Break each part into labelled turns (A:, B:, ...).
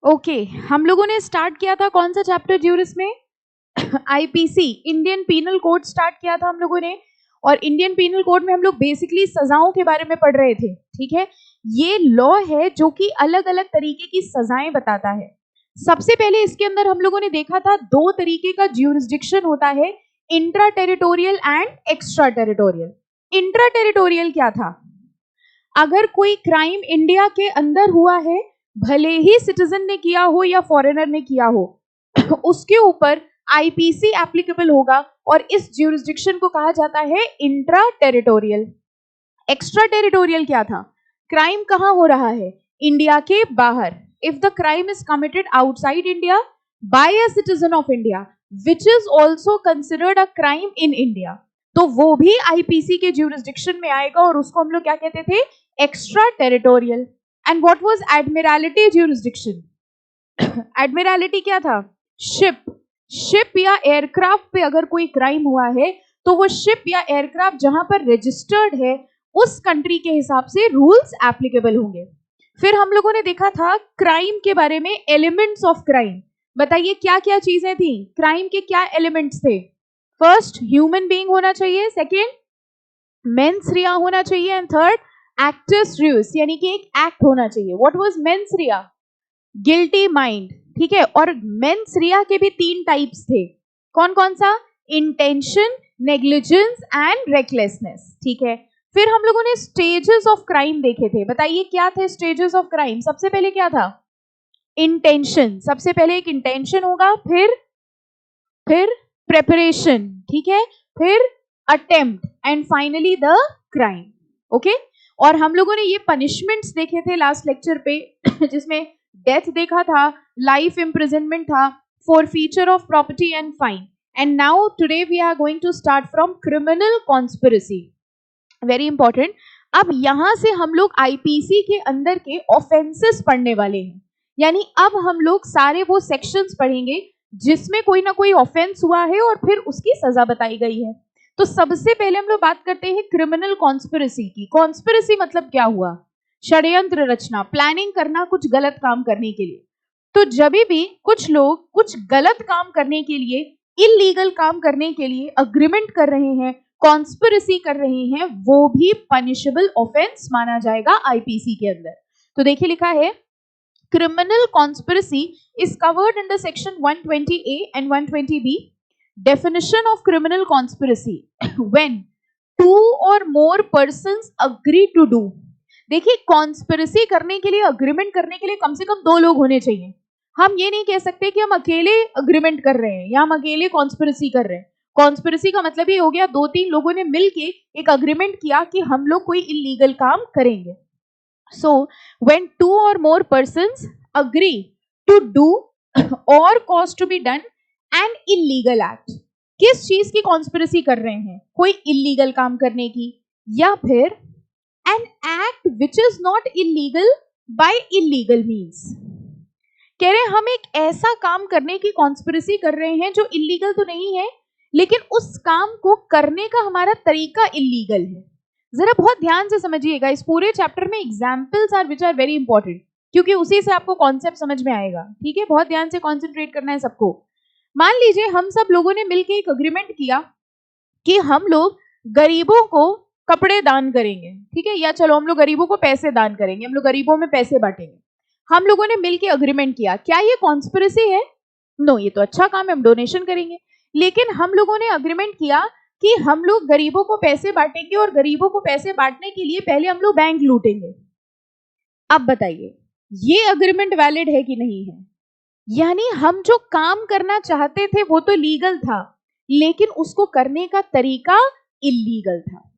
A: Okay हम लोगों ने स्टार्ट किया था कौन सा चैप्टर ज्यूरिस में? IPC, Indian penal code start किया था हम लोगों ने। और इंडियन पीनल कोड में हम लोग बेसिकली सजाओं के बारे में पढ़ रहे थे, ठीक है। ये लॉ है जो कि अलग अलग तरीके की सजाएं बताता है। सबसे पहले इसके अंदर हम लोगों ने देखा था दो तरीके का ज्यूरिसडिक्शन होता है, intra territorial and extra territorial. Intra territorial क्या था? अगर कोई क्राइम इंडिया के अंदर हुआ है, भले ही सिटीजन ने किया हो या फॉरेनर ने किया हो, उसके ऊपर आईपीसी एप्लीकेबल होगा और इस ज्यूरिसडिक्शन को कहा जाता है इंट्रा टेरिटोरियल। एक्स्ट्रा टेरिटोरियल क्या था? क्राइम कहां हो रहा है? इंडिया के बाहर। If the crime is committed outside India by a citizen of India which is also considered a crime in India, तो वो भी आईपीसी के ज्यूरिसडिक्शन में आएगा और उसको हम लोग क्या कहते थे? Extra territorial. And what was admiralty jurisdiction? Admiralty क्या था? शिप या एयरक्राफ्ट पे अगर कोई क्राइम हुआ है तो वो शिप या एयरक्राफ्ट जहां पर रजिस्टर्ड है उस कंट्री के हिसाब से रूल्स एप्लीकेबल होंगे। फिर हम लोगों ने देखा था क्राइम के बारे में, एलिमेंट्स ऑफ क्राइम। बताइए क्या क्या चीजें थी क्राइम के, क्या एलिमेंट्स थे? फर्स्ट, ह्यूमन बीइंग होना चाहिए। सेकेंड, मेंस रिया होना चाहिए। एंड थर्ड, एक्टस रियूस, यानी कि एक एक्ट होना चाहिए। What was mains Riya? Guilty mind, ठीक है। और मेंस रिया के भी तीन टाइप्स थे। कौन कौन सा? इंटेंशन, नेग्लिजेंस एंड रेकलेसनेस, ठीक है। फिर हम लोगों ने स्टेजेस ऑफ क्राइम देखे थे। बताइए क्या थे स्टेजेस ऑफ क्राइम? सबसे पहले क्या था? इंटेंशन। सबसे पहले एक इंटेंशन होगा, फिर प्रेपरेशन, ठीक है, फिर attempt and finally the crime. Okay. और हम लोगों ने ये पनिशमेंट्स देखे थे लास्ट लेक्चर पे जिसमें डेथ देखा था, लाइफ इम्प्रिजनमेंट था, forfeiture of property and fine. And now today we are going to start from criminal conspiracy. Very important. अब यहां से हम लोग आईपीसी के अंदर के ऑफेंसेस पढ़ने वाले हैं, यानी अब हम लोग सारे वो सेक्शंस पढ़ेंगे जिसमें कोई ना कोई ऑफेंस हुआ है और फिर उसकी सजा बताई गई है। तो सबसे पहले हम लोग बात करते हैं क्रिमिनल कॉन्स्पिरेसी की। कॉन्स्पिरेसी मतलब क्या हुआ? षड्यंत्र रचना, प्लानिंग करना कुछ गलत काम करने के लिए। तो जब भी कुछ लोग कुछ गलत काम करने के लिए, इलीगल काम करने के लिए अग्रीमेंट कर रहे हैं, कॉन्स्पिरेसी कर रहे हैं, वो भी पनिशेबल ऑफेंस माना जाएगा आईपीसी के अंदर। तो देखिए लिखा है, criminal conspiracy is covered under section 120A and 120B. Definition of criminal conspiracy: when two or more persons agree to do. देखिए कॉन्स्पिरेसी करने के लिए, अग्रीमेंट करने के लिए कम से कम दो लोग होने चाहिए। हम ये नहीं कह सकते कि हम अकेले अग्रीमेंट कर रहे हैं या हम अकेले कॉन्स्पिरेसी कर रहे हैं। कॉन्स्पिरेसी का मतलब ये हो गया दो तीन लोगों ने मिलके एक अग्रीमेंट किया कि हम लोग कोई इलीगल काम करेंगे। So, when two or more persons agree to do or cause to be done an illegal act, किस चीज की कॉन्स्पिरेसी कर रहे हैं? कोई इलीगल काम करने की, या फिर an act which is not illegal by illegal means। कह रहे हैं हम एक ऐसा काम करने की कॉन्स्पिरेसी कर रहे हैं जो इलीगल तो नहीं है, लेकिन उस काम को करने का हमारा तरीका इलीगल है। जरा बहुत ध्यान से समझिएगा, इस पूरे चैप्टर में examples are which are very important, क्योंकि उसी से आपको कॉन्सेप्ट समझ में आएगा, ठीक है। बहुत ध्यान से कॉन्सेंट्रेट करना है सबको। मान लीजिए हम सब लोगों ने मिलकर एक अग्रीमेंट किया कि हम लोग गरीबों को कपड़े दान करेंगे, ठीक है, या चलो हम लोग गरीबों को पैसे दान करेंगे, हम लोग गरीबों में पैसे बांटेंगे। हम लोगों ने मिलकर अग्रीमेंट किया, क्या ये कॉन्स्पिरेसी है? नो, ये तो अच्छा काम है, हम डोनेशन करेंगे। लेकिन हम लोगों ने अग्रीमेंट किया कि हम लोग गरीबों को पैसे बांटेंगे और गरीबों को पैसे बांटने के लिए पहले हम लोग बैंक लूटेंगे। अब बताइए ये अग्रीमेंट वैलिड है कि नहीं है? यानी हम जो काम करना चाहते थे वो तो लीगल था, लेकिन उसको करने का तरीका इलीगल था।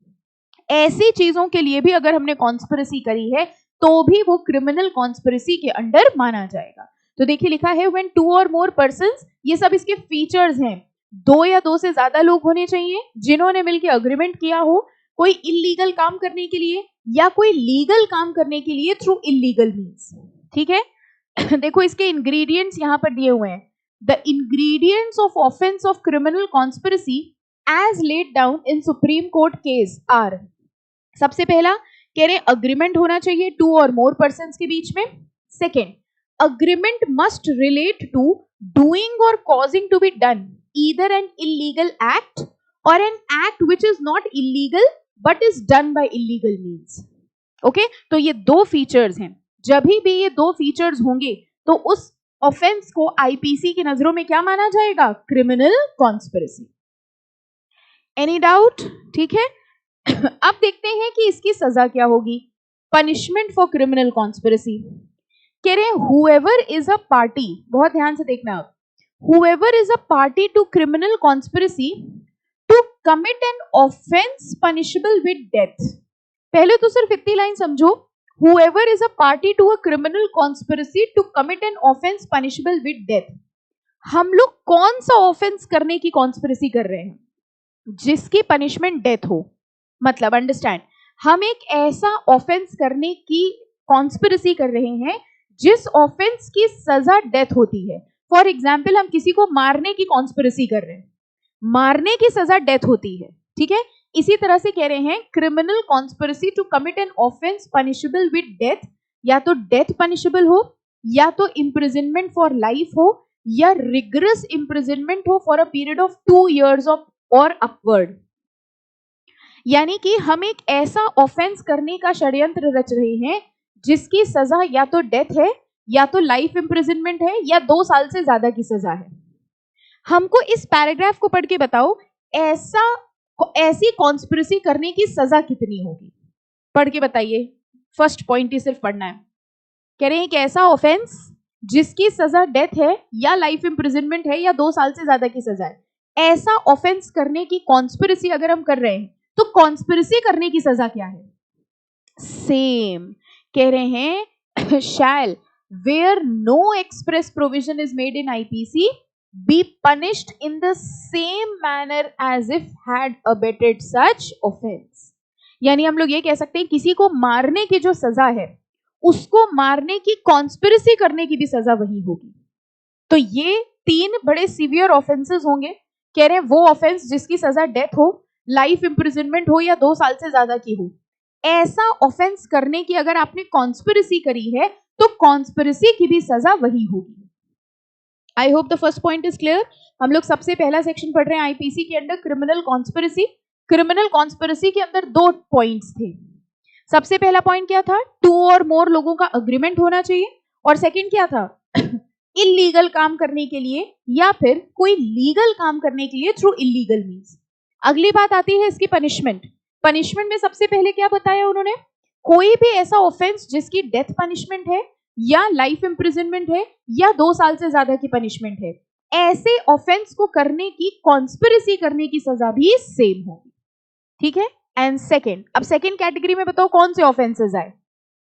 A: ऐसी चीजों के लिए भी अगर हमने कॉन्स्पिरेसी करी है तो भी वो क्रिमिनल कॉन्स्पिरेसी के अंडर माना जाएगा। तो देखिए लिखा है, व्हेन टू और मोर पर्संस, ये सब इसके फीचर्स हैं। दो या दो से ज्यादा लोग होने चाहिए जिन्होंने मिलकर अग्रीमेंट किया हो कोई इलीगल काम करने के लिए या कोई लीगल काम करने के लिए थ्रू इलीगल मीन्स, ठीक है। देखो इसके इंग्रेडिएंट्स यहां पर दिए हुए हैं। The ingredients of offence of criminal conspiracy as laid down in Supreme Court case are. सबसे पहला कह रहे अग्रीमेंट होना चाहिए टू और मोर पर्संस के बीच में। Second, agreement must relate to doing or causing to be done either an illegal act or an act which is not illegal but is done by illegal means. Okay तो ये दो features हैं. जब भी ये दो फीचर्स होंगे तो उस ऑफेंस को आईपीसी की नजरों में क्या माना जाएगा? Criminal conspiracy. Any doubt? ठीक है. अब देखते हैं कि इसकी सजा क्या होगी. Punishment for criminal conspiracy. कह रहे हैं whoever is a party, बहुत ध्यान से देखना आप, whoever is a party to criminal conspiracy to commit an offense punishable with death. पहले तो सिर्फ इतनी लाइन समझो, whoever is a party to a criminal conspiracy to commit an offense punishable with death. हम लोग कौन सा ऑफेंस करने की कॉन्स्पिरेसी कर रहे हैं जिसकी पनिशमेंट डेथ हो? मतलब अंडरस्टैंड, हम एक ऐसा ऑफेंस करने की कॉन्स्पिरेसी कर रहे हैं जिस ऑफेंस की सजा डेथ होती है. फॉर एग्जाम्पल, हम किसी को मारने की कॉन्स्पिरेसी कर रहे हैं, मारने की सजा डेथ होती है. ठीक है. इसी तरह से कह रहे हैं criminal conspiracy to commit an offence punishable with death, या तो डेथ पनिशेबल हो, या तो इम्प्रिजनमेंट फॉर लाइफ हो, या रिगरस इम्प्रिजनमेंट हो for a period of 2 years और अपवर्ड. यानी कि हम एक ऐसा ऑफेंस करने का षड्यंत्र रच रहे हैं जिसकी सजा या तो डेथ है, या तो लाइफ इम्प्रिजनमेंट है, या 2 साल से ज्यादा की सजा है. हमको इस पैराग्राफ को पढ़ के बताओ ऐसी कॉन्स्पिरेसी करने की सजा कितनी होगी? पढ़ के बताइए. फर्स्ट पॉइंट ही सिर्फ पढ़ना है. कह रहे हैं कि ऐसा ऑफेंस जिसकी सजा डेथ है, या लाइफ इम्प्रिजनमेंट है, या 2 साल से ज्यादा की सजा है, ऐसा ऑफेंस करने की कॉन्स्पिरेसी अगर हम कर रहे हैं तो कॉन्स्पिरेसी करने की सजा क्या है? सेम. कह रहे हैं shall where no express provision is made in IPC be punished in the same manner as if had abetted such offense. यानी हम लोग ये कह सकते हैं किसी को मारने की जो सजा है उसको मारने की कॉन्स्पिरेसी करने की भी सजा वही होगी. तो ये 3 बड़े सीवियर ऑफेंसेस होंगे. कह रहे हैं वो ऑफेंस जिसकी सजा डेथ हो, लाइफ इम्प्रिजनमेंट हो, या 2 साल से ज्यादा की हो, ऐसा ऑफेंस करने की अगर आपने कॉन्स्पिरेसी करी है तो कॉन्स्पिरेसी की भी सजा वही होगी. I hope the first point is clear. हम लोग सबसे पहला सेक्शन पढ़ रहे हैं आईपीसी के under criminal conspiracy. Criminal conspiracy के अंदर 2 पॉइंट्स थे. सबसे पहला पॉइंट क्या था? 2 और मोर लोगों का अग्रीमेंट होना चाहिए. और सेकंड क्या था? इलीगल काम करने के लिए या फिर कोई लीगल काम करने के लिए थ्रू इलीगल मीन्स. अगली बात आती है इसकी पनिशमेंट. पनिशमेंट में सबसे पहले क्या बताया उन्होंने? कोई भी ऐसा ऑफेंस जिसकी डेथ पनिशमेंट है, या लाइफ इम्प्रिजनमेंट है, या 2 साल से ज्यादा की पनिशमेंट है, ऐसे ऑफेंस को करने की कॉन्स्पिरेसी करने की सजा भी सेम होगी. ठीक है. एंड सेकेंड, अब सेकेंड कैटेगरी में बताओ कौन से ऑफेंसेस आए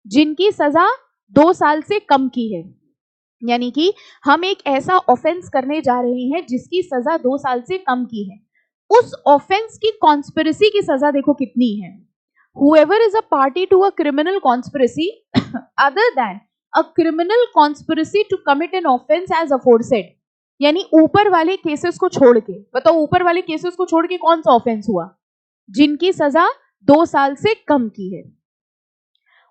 A: जिनकी सजा 2 साल से कम की है. यानी कि हम एक ऐसा ऑफेंस करने जा रहे हैं जिसकी सजा 2 साल से कम की है. उस ऑफेंस की कॉन्स्पिरेसी की सजा देखो कितनी है. Whoever is a party to a criminal conspiracy other than a criminal conspiracy to commit an offense as aforesaid. यानी ऊपर वाले केसेस को छोड़ के बताओ, ऊपर वाले केसेस को छोड़ के कौन सा ऑफेंस हुआ जिनकी सजा 2 साल से कम की है?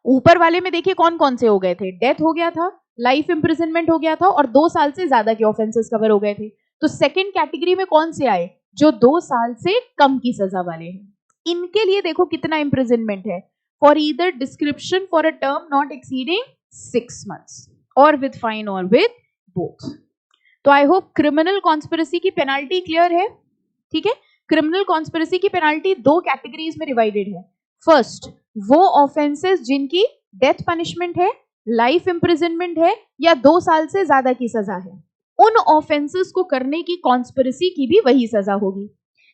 A: ऊपर वाले में देखिए कौन कौन से हो गए थे. डेथ हो गया था, लाइफ इम्प्रिजनमेंट हो गया था, और 2 साल से ज्यादा के ऑफेंसेस कवर हो गए थे. तो सेकेंड कैटेगरी में कौन से आए? जो 2 साल से कम की सजा वाले हैं. इनके लिए देखो कितना इम्प्रिजनमेंट है. For either description for a term not exceeding 6 months और विद फाइन और विद बोथ. तो आई होप क्रिमिनल कॉन्स्पिरेसी की पेनाल्टी क्लियर है. ठीक है. क्रिमिनल कॉन्स्पिरेसी की पेनाल्टी 2 कैटेगरीज में डिवाइडेड है. फर्स्ट, वो ऑफेंसेस जिनकी डेथ पनिशमेंट है, लाइफ इम्प्रिजनमेंट है, या 2 साल से ज्यादा की सजा है, उन ऑफेंसेस को करने की कॉन्स्पिरेसी की भी वही सजा होगी.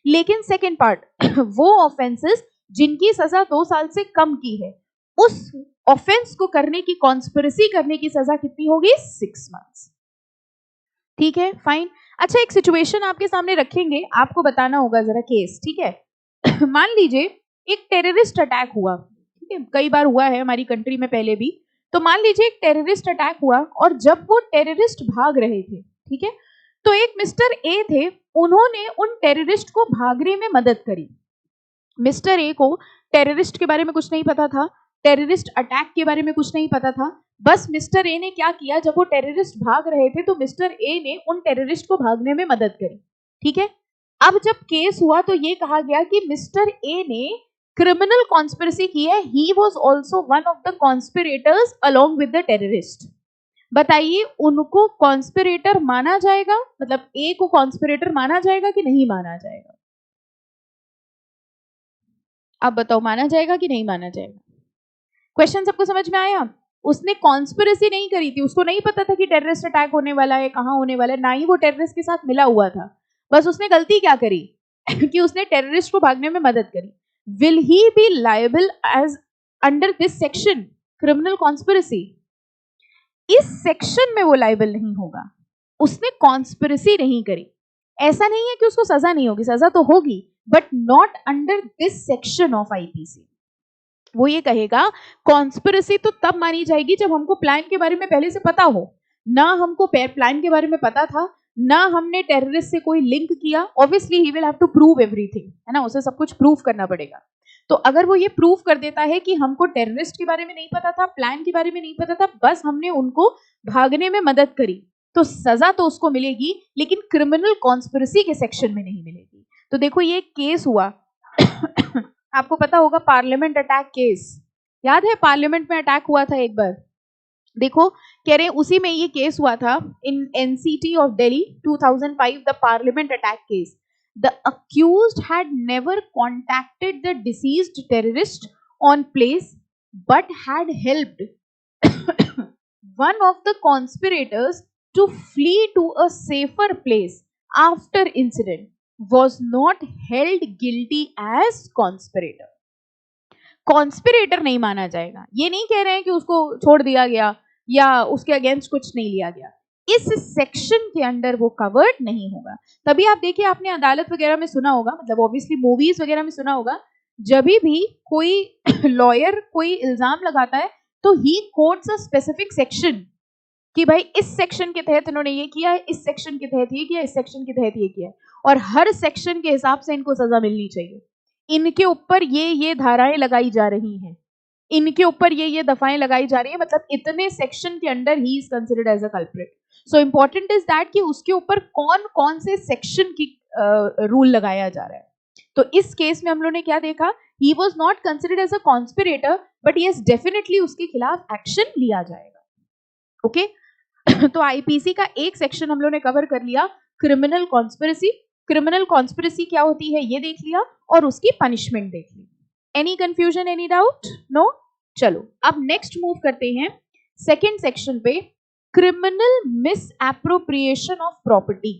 A: लेकिन सेकेंड पार्ट, वो ऑफेंसेस जिनकी सजा 2 साल से कम की है, उस ऑफेंस को करने की कॉन्स्पिरेसी करने की सजा कितनी होगी? 6 months. ठीक है, फाइन. अच्छा, एक सिचुएशन आपके सामने रखेंगे, आपको बताना होगा जरा केस. ठीक है. मान लीजिए एक टेररिस्ट अटैक हुआ. ठीक है, कई बार हुआ है हमारी कंट्री में पहले भी. तो मान लीजिए एक टेररिस्ट अटैक हुआ और जब वो टेररिस्ट भाग रहे थे, ठीक है, तो एक मिस्टर ए थे, उन्होंने उन टेररिस्ट को भागने में मदद करी. मिस्टर ए को टेररिस्ट के बारे में कुछ नहीं पता था, टेररिस्ट अटैक के बारे में कुछ नहीं पता था, बस मिस्टर ए ने क्या किया, जब वो टेररिस्ट भाग रहे थे तो मिस्टर ए ने उन टेररिस्ट को भागने में मदद करी, ठीक है। अब जब केस हुआ तो ये कहा गया कि मिस्टर ए ने क्रिमिनल कॉन्स्पिरेसी की है, he was also one of the conspirators along with the terrorist. बताइए उनको कॉन्स्पिरेटर माना जाएगा, मतलब ए को कॉन्स्पिरेटर माना जाएगा कि नहीं माना जाएगा? आप बताओ, माना जाएगा कि नहीं माना जाएगा? क्वेश्चन सबको समझ में आया? उसने कॉन्स्पिरेसी नहीं करी थी, उसको नहीं पता था कि टेररिस्ट अटैक होने वाला है, कहां होने वाला है, ना ही वो टेररिस्ट के साथ मिला हुआ था। बस उसने गलती क्या करी कि उसने टेररिस्ट को भागने में मदद करी। Will he be liable as under this section criminal conspiracy? इस सेक्शन में वो लायबल नहीं होगा, उसने कॉन्स्पिरेसी नहीं करी। ऐसा नहीं है कि उसको सजा नहीं होगी, सजा तो होगी, but not under this section of IPC. वो ये कहेगा कॉन्स्पिरेसी तो तब मानी जाएगी जब हमको प्लान के बारे में पहले से पता हो। ना हमको प्लान के बारे में पता था, ना हमने टेररिस्ट से कोई लिंक किया। Obviously he will have to prove everything, है ना, उसे सब कुछ प्रूव करना पड़ेगा। तो अगर वो ये प्रूव कर देता है कि हमको टेररिस्ट के बारे में नहीं पता था, प्लान के बारे में नहीं पता था, बस हमने उनको भागने में मदद करी, तो सजा तो उसको मिलेगी, लेकिन क्रिमिनल कॉन्स्पिरेसी के सेक्शन में नहीं मिलेगी। तो देखो ये केस हुआ आपको पता होगा पार्लियामेंट अटैक केस, याद है पार्लियामेंट में अटैक हुआ था एक बार। देखो कह रहे उसी में ये केस हुआ था in NCT of Delhi 2005, the parliament attack case. The accused had never contacted the deceased terrorist on place but had helped one of the conspirators to flee to a safer place after incident, was not held guilty as conspirator. Conspirator नहीं माना जाएगा। ये नहीं कह रहे हैं कि उसको छोड़ दिया गया या उसके अगेंस्ट कुछ नहीं लिया गया, इस सेक्शन के अंडर वो कवर्ड नहीं होगा। तभी आप देखिए, आपने अदालत वगैरह में सुना होगा, मतलब ऑब्वियसली मूवीज वगैरह में सुना होगा, जब भी कोई लॉयर कोई इल्जाम लगाता है तो ही कोट्स अ स्पेसिफिक सेक्शन कि भाई इस सेक्शन के तहत इन्होंने ये किया है, इस सेक्शन के तहत ये किया, इस सेक्शन के तहत ये किया है, और हर सेक्शन के हिसाब से इनको सजा मिलनी चाहिए। इनके ऊपर ये धाराएं लगाई जा रही हैं, इनके ऊपर ये दफाएं लगाई जा रही है, मतलब इतने सेक्शन के under he is considered as a culprit. So important is that कि उसके ऊपर कौन कौन से सेक्शन की रूल लगाया जा रहा है। तो इस केस में हम लोगों ने क्या देखा, he was not considered as a conspirator, but yes definitely उसके खिलाफ एक्शन लिया जाएगा। ओके तो आईपीसी का एक सेक्शन हम लोगों ने कवर कर लिया, क्रिमिनल कॉन्स्पिरेसी। क्रिमिनल कॉन्स्पिरेसी क्या होती है ये देख लिया, और उसकी पनिशमेंट देख ली। Any confusion, any doubt? No? चलो अब नेक्स्ट मूव करते हैं सेकंड सेक्शन पे, criminal misappropriation of property.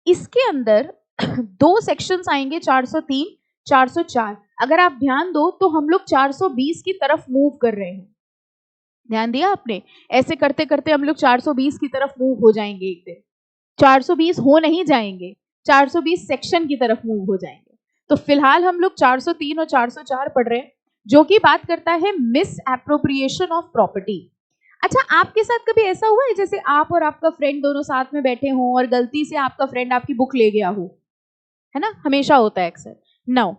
A: इसके अंदर दो सेक्शंस आएंगे, 403, 404। अगर आप ध्यान दो तो हम लोग 420 की तरफ मूव कर रहे हैं। ध्यान दिया आपने? ऐसे करते करते हम लोग 420 की तरफ मूव हो जाएंगे एक दिन। 420 हो नहीं जाएंगे, 420 सेक्शन की तरफ मूव हो जाएंगे। तो फिलहाल हम लोग 403 और 404 पढ़ रहे हैं, जो कि बात करता है मिस एप्रोप्रिएशन ऑफ प्रॉपर्टी। अच्छा, आपके साथ कभी ऐसा हुआ है जैसे आप और आपका फ्रेंड दोनों साथ में बैठे हो और गलती से आपका फ्रेंड आपकी बुक ले गया हो, है ना? हमेशा होता है अक्सर। नाउ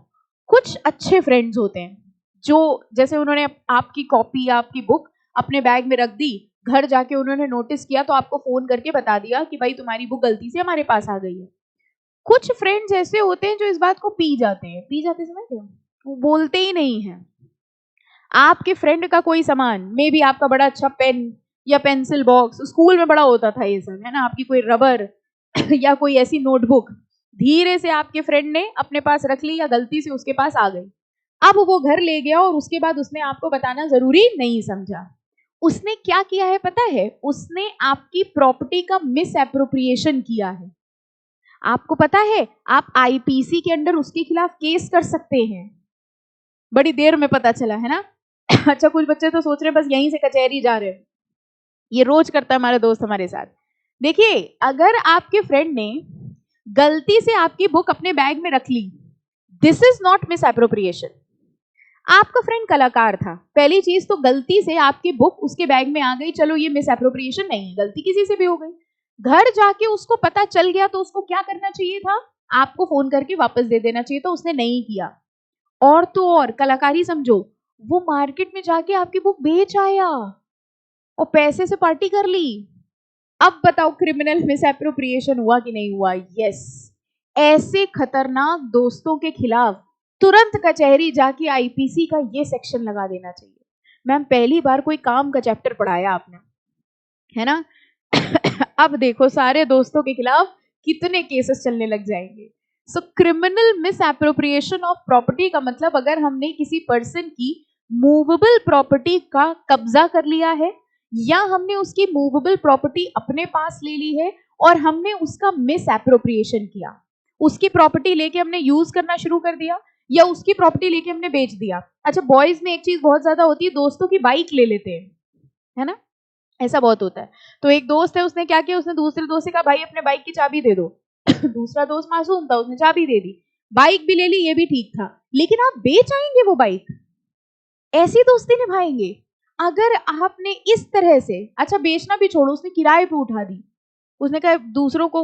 A: कुछ अच्छे फ्रेंड्स होते हैं जो जैसे उन्होंने आपकी कॉपी या आपकी बुक अपने बैग में रख दी, घर जाके उन्होंने नोटिस किया तो आपको फोन करके बता दिया कि भाई तुम्हारी बुक गलती से हमारे पास आ गई है। कुछ फ्रेंड्स ऐसे होते हैं जो इस बात को पी जाते हैं, समझ रहे हो, वो बोलते ही नहीं है। आपके फ्रेंड का कोई सामान, मे बी आपका बड़ा अच्छा पेन या पेंसिल बॉक्स, स्कूल में बड़ा होता था ये सब, है ना, आपकी कोई रबर या कोई ऐसी नोटबुक धीरे से आपके फ्रेंड ने अपने पास रख ली या गलती से उसके पास आ गई। अब वो घर ले गया और उसके बाद उसने आपको बताना जरूरी नहीं समझा। उसने क्या किया है पता है? उसने आपकी प्रॉपर्टी का मिस एप्रोप्रिएशन किया है। आपको पता है आप आईपीसी के अंडर उसके खिलाफ केस कर सकते हैं। बड़ी देर में पता चला, है ना? अच्छा, कुछ बच्चे तो सोच रहे हैं बस यहीं से कचहरी जा रहे हैं। ये रोज करता है हमारा दोस्त हमारे साथ। देखिए, अगर आपके फ्रेंड ने गलती से आपकी बुक अपने बैग में रख ली, this is not misappropriation. आपका फ्रेंड कलाकार था, पहली चीज तो गलती से आपकी बुक उसके बैग में आ गई, चलो ये मिस एप्रोप्रिएशन नहीं है, गलती किसी से भी हो गई। घर जाके उसको पता चल गया तो उसको क्या करना चाहिए था? आपको फोन करके वापस दे देना चाहिए, तो उसने नहीं किया। और तो और कलाकारी समझो, वो मार्केट में जाके आपकी बुक बेच आया। और पैसे से पार्टी कर ली। अब बताओ क्रिमिनल मिसएप्रोप्रिएशन हुआ कि नहीं हुआ? यस। ऐसे खतरनाक दोस्तों के खिलाफ तुरंत कचहरी जाके आईपीसी का ये सेक्शन लगा देना चाहिए। मैम पहली बार कोई काम का चैप्टर पढ़ाया आपने, है ना? अब देखो सारे दोस्तों के खिलाफ कितने केसेस चलने लग जाएंगे। सो क्रिमिनल मिसएप्रोप्रिएशन ऑफ प्रॉपर्टी का मतलब अगर हमने किसी पर्सन की मूवेबल प्रॉपर्टी का कब्जा कर लिया है या हमने उसकी मूवेबल प्रॉपर्टी अपने पास ले ली है और हमने उसका मिसएप्रोप्रिएशन किया, उसकी प्रॉपर्टी लेके हमने यूज करना शुरू कर दिया या उसकी प्रॉपर्टी लेके हमने बेच दिया। अच्छा बॉयज में एक चीज बहुत ज्यादा होती है, दोस्तों की बाइक ले लेते हैं, है ना? ऐसा बहुत होता है। तो एक दोस्त है, उसने क्या किया, उसने दूसरे दोस्त से कहा भाई अपने बाइक की चाबी दे दो। दूसरा दोस्त मासूम था, उसने चाबी दे दी, बाइक भी ले ली, ये भी ठीक था, लेकिन आप बेच आएंगे वो बाइक? ऐसी दोस्ती निभाएंगे? अगर आपने इस तरह से, अच्छा बेचना भी छोड़ो, उसने किराए पे उठा दी, उसने कहा दूसरों को,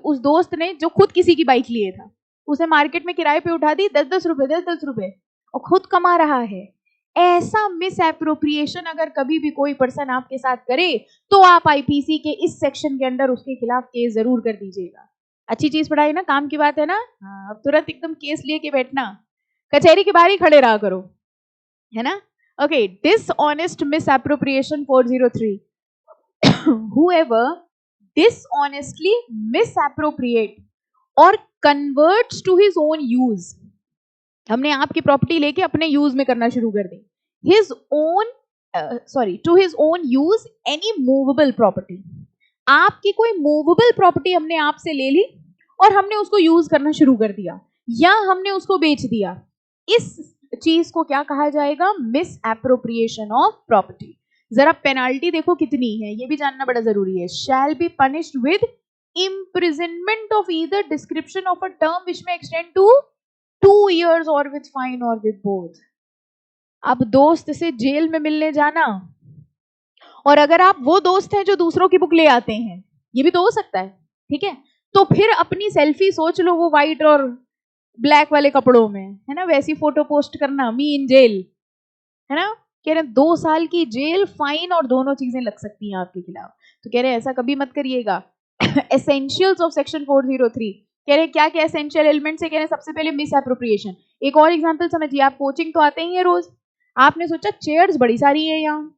A: उस दोस्त ने जो खुद किसी की बाइक लिए था, उसने मार्केट में किराए पे उठा दी 10-10 रुपए 10-10 रुपए और खुद कमा रहा है। ऐसा मिस एप्रोप्रिएशन अगर कभी भी कोई पर्सन आपके साथ करे तो आप आईपीसी के इस सेक्शन के अंदर उसके खिलाफ केस जरूर कर दीजिएगा। अच्छी चीज पढ़ाई ना, काम की बात है ना? हाँ, अब तुरंत एकदम केस लेके बैठना, कचहरी के बाहर ही खड़े रहा करो, है ना? Okay, dishonest miss appropriation 403। whoever dishonestly misappropriate or converts to his own use, हमने आपकी प्रॉपर्टी लेके अपने यूज में करना शुरू कर दी, his own to his own use any movable property, आपकी कोई मूवेबल प्रॉपर्टी हमने आपसे ले ली और हमने उसको यूज करना शुरू कर दिया या हमने उसको बेच दिया, इस चीज को क्या कहा जाएगा? Miss appropriation of property. जरा पेनाल्टी देखो कितनी है, ये भी जानना बड़ा जरूरी है। Shall be punished with imprisonment of either description of a term which may extend to 2 years or with fine or with both। अब दोस्त से जेल में मिलने जाना, और अगर आप वो दोस्त हैं जो दूसरों की बुक ले आते हैं, ये भी तो हो सकता है, ठीक है? तो फिर अपनी सेल्फी सोच लो वो व्हाइट और ब्लैक वाले कपड़ों में, है ना, वैसी फोटो पोस्ट करना, मी इन जेल, है ना? कह रहे 2 साल की जेल, फाइन और दोनों चीजें लग सकती हैं आपके खिलाफ। तो कह रहे ऐसा कभी मत करिएगा। एसेंशियल्स ऑफ सेक्शन 403, कह रहे क्या क्या एसेंशियल एलिमेंट्स है? कह रहे सबसे पहले मिस एप्रोप्रिएशन। एक और एग्जांपल समझिए, आप कोचिंग तो आते ही है रोज, आपने सोचा चेयर्स बड़ी सारी है यहाँ,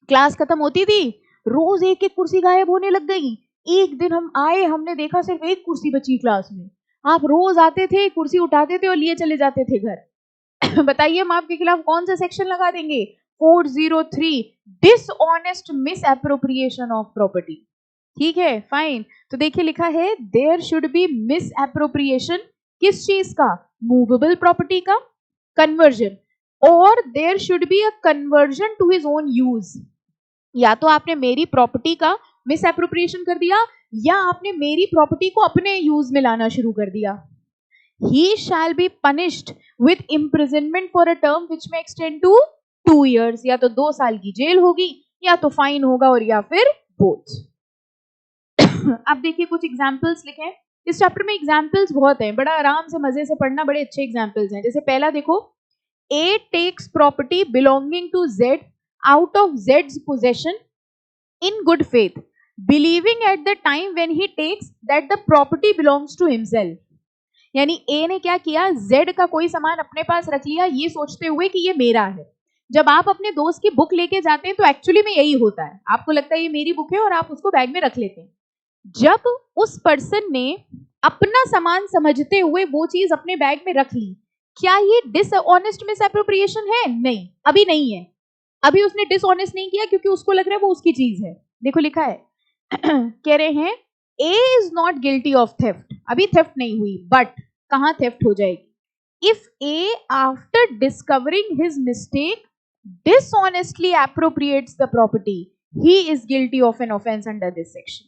A: क्लास खत्म होती थी, रोज एक एक कुर्सी गायब होने लग गई। एक दिन हम आए, हमने देखा सिर्फ एक कुर्सी बची क्लास में। आप रोज आते थे, कुर्सी उठाते थे और लिए चले जाते थे घर। बताइए हम आपके खिलाफ कौन सा सेक्शन लगा देंगे? 403, dishonest misappropriation of property. ठीक है, फाइन। तो देखिए लिखा है there should be misappropriation, किस चीज का? मूवेबल प्रॉपर्टी का कन्वर्जन, और there should be a conversion to his own use. या तो आपने मेरी प्रॉपर्टी का मिस एप्रोप्रिएशन कर दिया या आपने मेरी प्रॉपर्टी को अपने यूज में लाना शुरू कर दिया। He shall be punished with imprisonment for a term which may extend to 2 years, या तो 2 साल की जेल होगी या तो फाइन होगा और या फिर बोथ। अब देखिए कुछ एग्जाम्पल्स लिखे, इस चैप्टर में एग्जाम्पल्स बहुत हैं, बड़ा आराम से मजे से पढ़ना, बड़े अच्छे एग्जाम्पल्स हैं। जैसे पहला देखो, A takes property belonging to Z out of Z's possession in good faith, believing at the time when he takes that the property belongs to himself। यानी ए ने क्या किया, जेड का कोई सामान अपने पास रख लिया ये सोचते हुए कि ये मेरा है। जब आप अपने दोस्त की बुक लेके जाते हैं तो एक्चुअली में यही होता है, आपको लगता है ये मेरी बुक है और आप उसको बैग में रख लेते हैं। जब उस पर्सन ने अपना सामान समझते हुए वो चीज अपने बैग में रख ली, क्या ये डिसऑनेस्ट मिस एप्रोप्रिएशन है? नहीं, अभी नहीं है। अभी उसने डिसऑनेस्ट नहीं किया क्योंकि उसको लग रहा है वो उसकी चीज है। देखो लिखा है कह रहे हैं A is not guilty of theft, अभी थेफ्ट नहीं हुई, बट कहां थेफ्ट हो जाएगी? If A after discovering his mistake dishonestly appropriates the property, he is guilty of an offense under this section।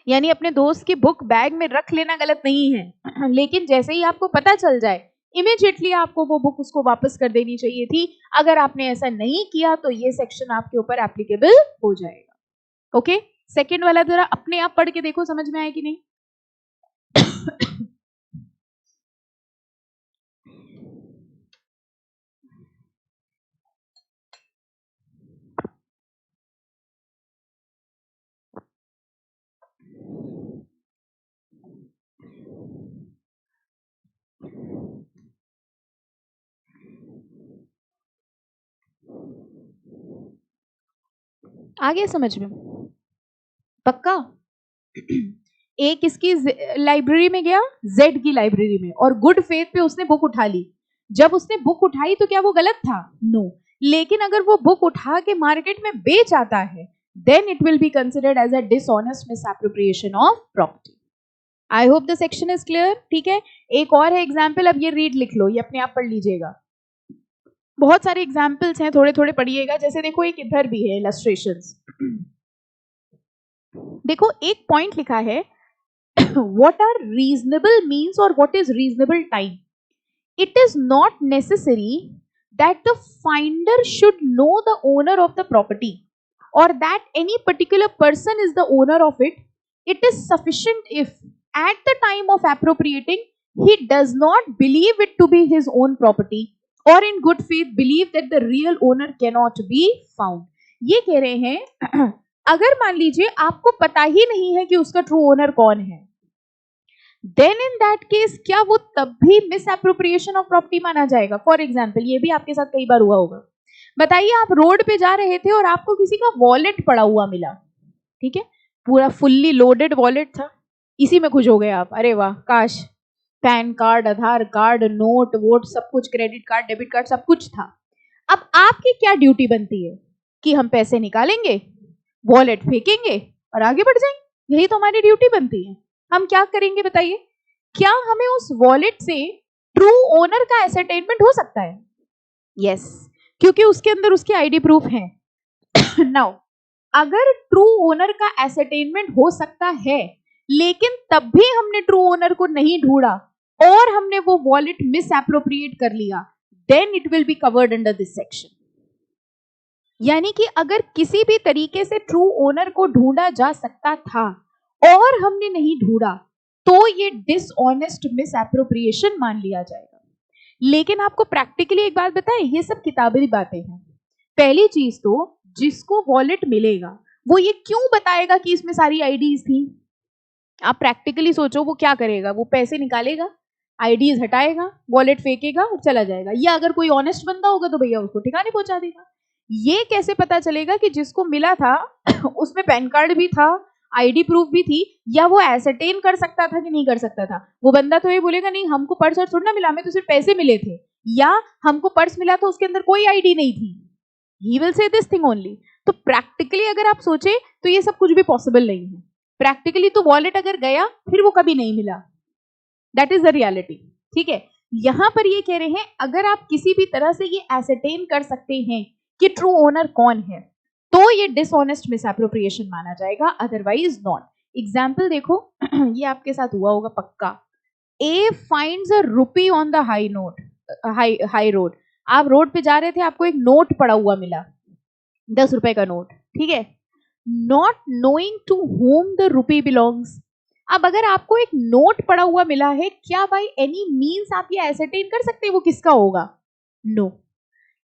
A: यानी अपने दोस्त की बुक बैग में रख लेना गलत नहीं है, लेकिन जैसे ही आपको पता चल जाए इमीडिएटली आपको वो बुक उसको वापस कर देनी चाहिए थी। अगर आपने ऐसा नहीं किया तो ये सेक्शन आपके ऊपर एप्लीकेबल हो जाएगा। ओके, सेकंड वाला जरा अपने आप पढ़ के देखो समझ में आया कि नहीं। आ गया समझ में? पक्का? ए किसकी लाइब्रेरी में गया? जेड की लाइब्रेरी में, और गुड फेथ पे उसने बुक उठा ली। जब उसने बुक उठाई तो क्या वो गलत था? नो। लेकिन अगर वो बुक उठा के मार्केट में बेच आता है, then it will be considered as a dishonest misappropriation of property. I hope the section is clear. ठीक है, एक और है एग्जाम्पल, अब ये रीड लिख लो, ये अपने आप पढ़ लीजिएगा। बहुत सारे एग्जाम्पल्स हैं, थोड़े थोड़े पढ़िएगा। जैसे देखो एक इधर भी है इलस्ट्रेशंस। देखो एक पॉइंट लिखा है, what are reasonable means or what is reasonable time? It is not necessary that the finder should know the owner of the property or that any particular person is the owner of it. It is sufficient if at the time of appropriating he does not believe it to be his own property or in good faith believe that the real owner cannot be found. ये कह रहे हैं अगर मान लीजिए आपको पता ही नहीं है कि उसका ट्रू ओनर कौन है, देन इन दैट केस क्या वो तब भी मिस एप्रोप्रिएशन ऑफ प्रॉपर्टी माना जाएगा? फॉर एग्जाम्पल, ये भी आपके साथ कई बार हुआ होगा। बताइए आप रोड पे जा रहे थे और आपको किसी का वॉलेट पड़ा हुआ मिला, ठीक है, पूरा फुल्ली लोडेड वॉलेट था, इसी में खुश हो गए आप, अरे वाह काश, पैन कार्ड, आधार कार्ड, नोट वोट सब कुछ, क्रेडिट कार्ड, डेबिट कार्ड सब कुछ था। अब आपकी क्या ड्यूटी बनती है कि हम पैसे निकालेंगे, वॉलेट फेंकेंगे और आगे बढ़ जाएंगे? यही तो हमारी ड्यूटी बनती है। हम क्या करेंगे बताइए? क्या हमें उस वॉलेट से ट्रू ओनर का एसेटेनमेंट हो सकता है? यस, क्योंकि उसके अंदर उसकी आईडी प्रूफ है। नाउ अगर ट्रू ओनर का एसेटेनमेंट हो सकता है लेकिन तब भी हमने ट्रू ओनर को नहीं ढूंढा और हमने वो वॉलेट मिस एप्रोप्रिएट कर लिया, then it will be covered under this section. यानी कि अगर किसी भी तरीके से ट्रू ओनर को ढूंढा जा सकता था और हमने नहीं ढूंढा तो ये डिसऑनेस्ट मिस एप्रोप्रिएशन मान लिया जाएगा। लेकिन आपको प्रैक्टिकली एक बात बताएं, ये सब किताबी बातें हैं। पहली चीज तो जिसको वॉलेट मिलेगा वो ये क्यों बताएगा कि इसमें सारी आईडीज थी? आप प्रैक्टिकली सोचो, वो क्या करेगा? वो पैसे निकालेगा, आईडीज हटाएगा, वॉलेट फेंकेगा और चला जाएगा। या अगर कोई ऑनेस्ट बंदा होगा तो भैया उसको ठिकाने पहुंचा देगा। ये कैसे पता चलेगा कि जिसको मिला था उसमें पैन कार्ड भी था, आईडी प्रूफ भी थी, या वो एसेटेन कर सकता था कि नहीं कर सकता था? वो बंदा तो ये बोलेगा नहीं हमको पर्स और थोड़ा ना मिला, हमें तो सिर्फ पैसे मिले थे, या हमको पर्स मिला था उसके अंदर कोई आईडी नहीं थी। He will say this thing only. तो प्रैक्टिकली अगर आप सोचे तो ये सब कुछ भी पॉसिबल नहीं है। प्रैक्टिकली तो वॉलेट अगर गया फिर वो कभी नहीं मिला, दैट इज द रियलिटी। ठीक है, यहां पर ये कह रहे हैं अगर आप किसी भी तरह से ये एसेटेन कर सकते हैं कि ट्रू ओनर कौन है तो ये डिसऑनेस्ट मिसएप्रोप्रिएशन माना जाएगा, अदरवाइज नॉट। एग्जाम्पल देखो, ये आपके साथ हुआ होगा पक्का। A finds a rupee on the high road. आप रोड पे जा रहे थे, आपको एक नोट पड़ा हुआ मिला, 10 रुपए का नोट, ठीक है, not knowing to whom the rupee belongs. अब अगर आपको एक नोट पड़ा हुआ मिला है, क्या बाय एनी मीन्स आप ये एसेटेन कर सकते हैं वो किसका होगा? No.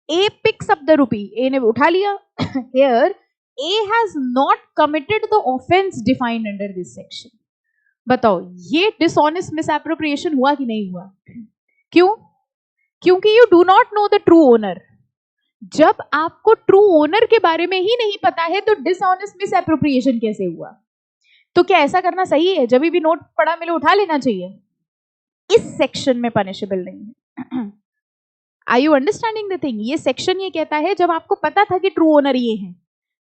A: A picks up the rupee, A ने उठा लिया। Here A has not committed the offense defined under this section. बताओ ये dishonest misappropriation हुआ कि नहीं हुआ? क्यों? क्योंकि you do not know the true owner. जब आपको true owner के बारे में ही नहीं पता है तो dishonest misappropriation कैसे हुआ? तो क्या ऐसा करना सही है? जब भी नोट पड़ा मिले उठा लेना चाहिए? इस सेक्शन में पनिशेबल नहीं है। Are you understanding the thing? ये सेक्शन ये कहता है जब आपको पता था कि ट्रू ओनर ये है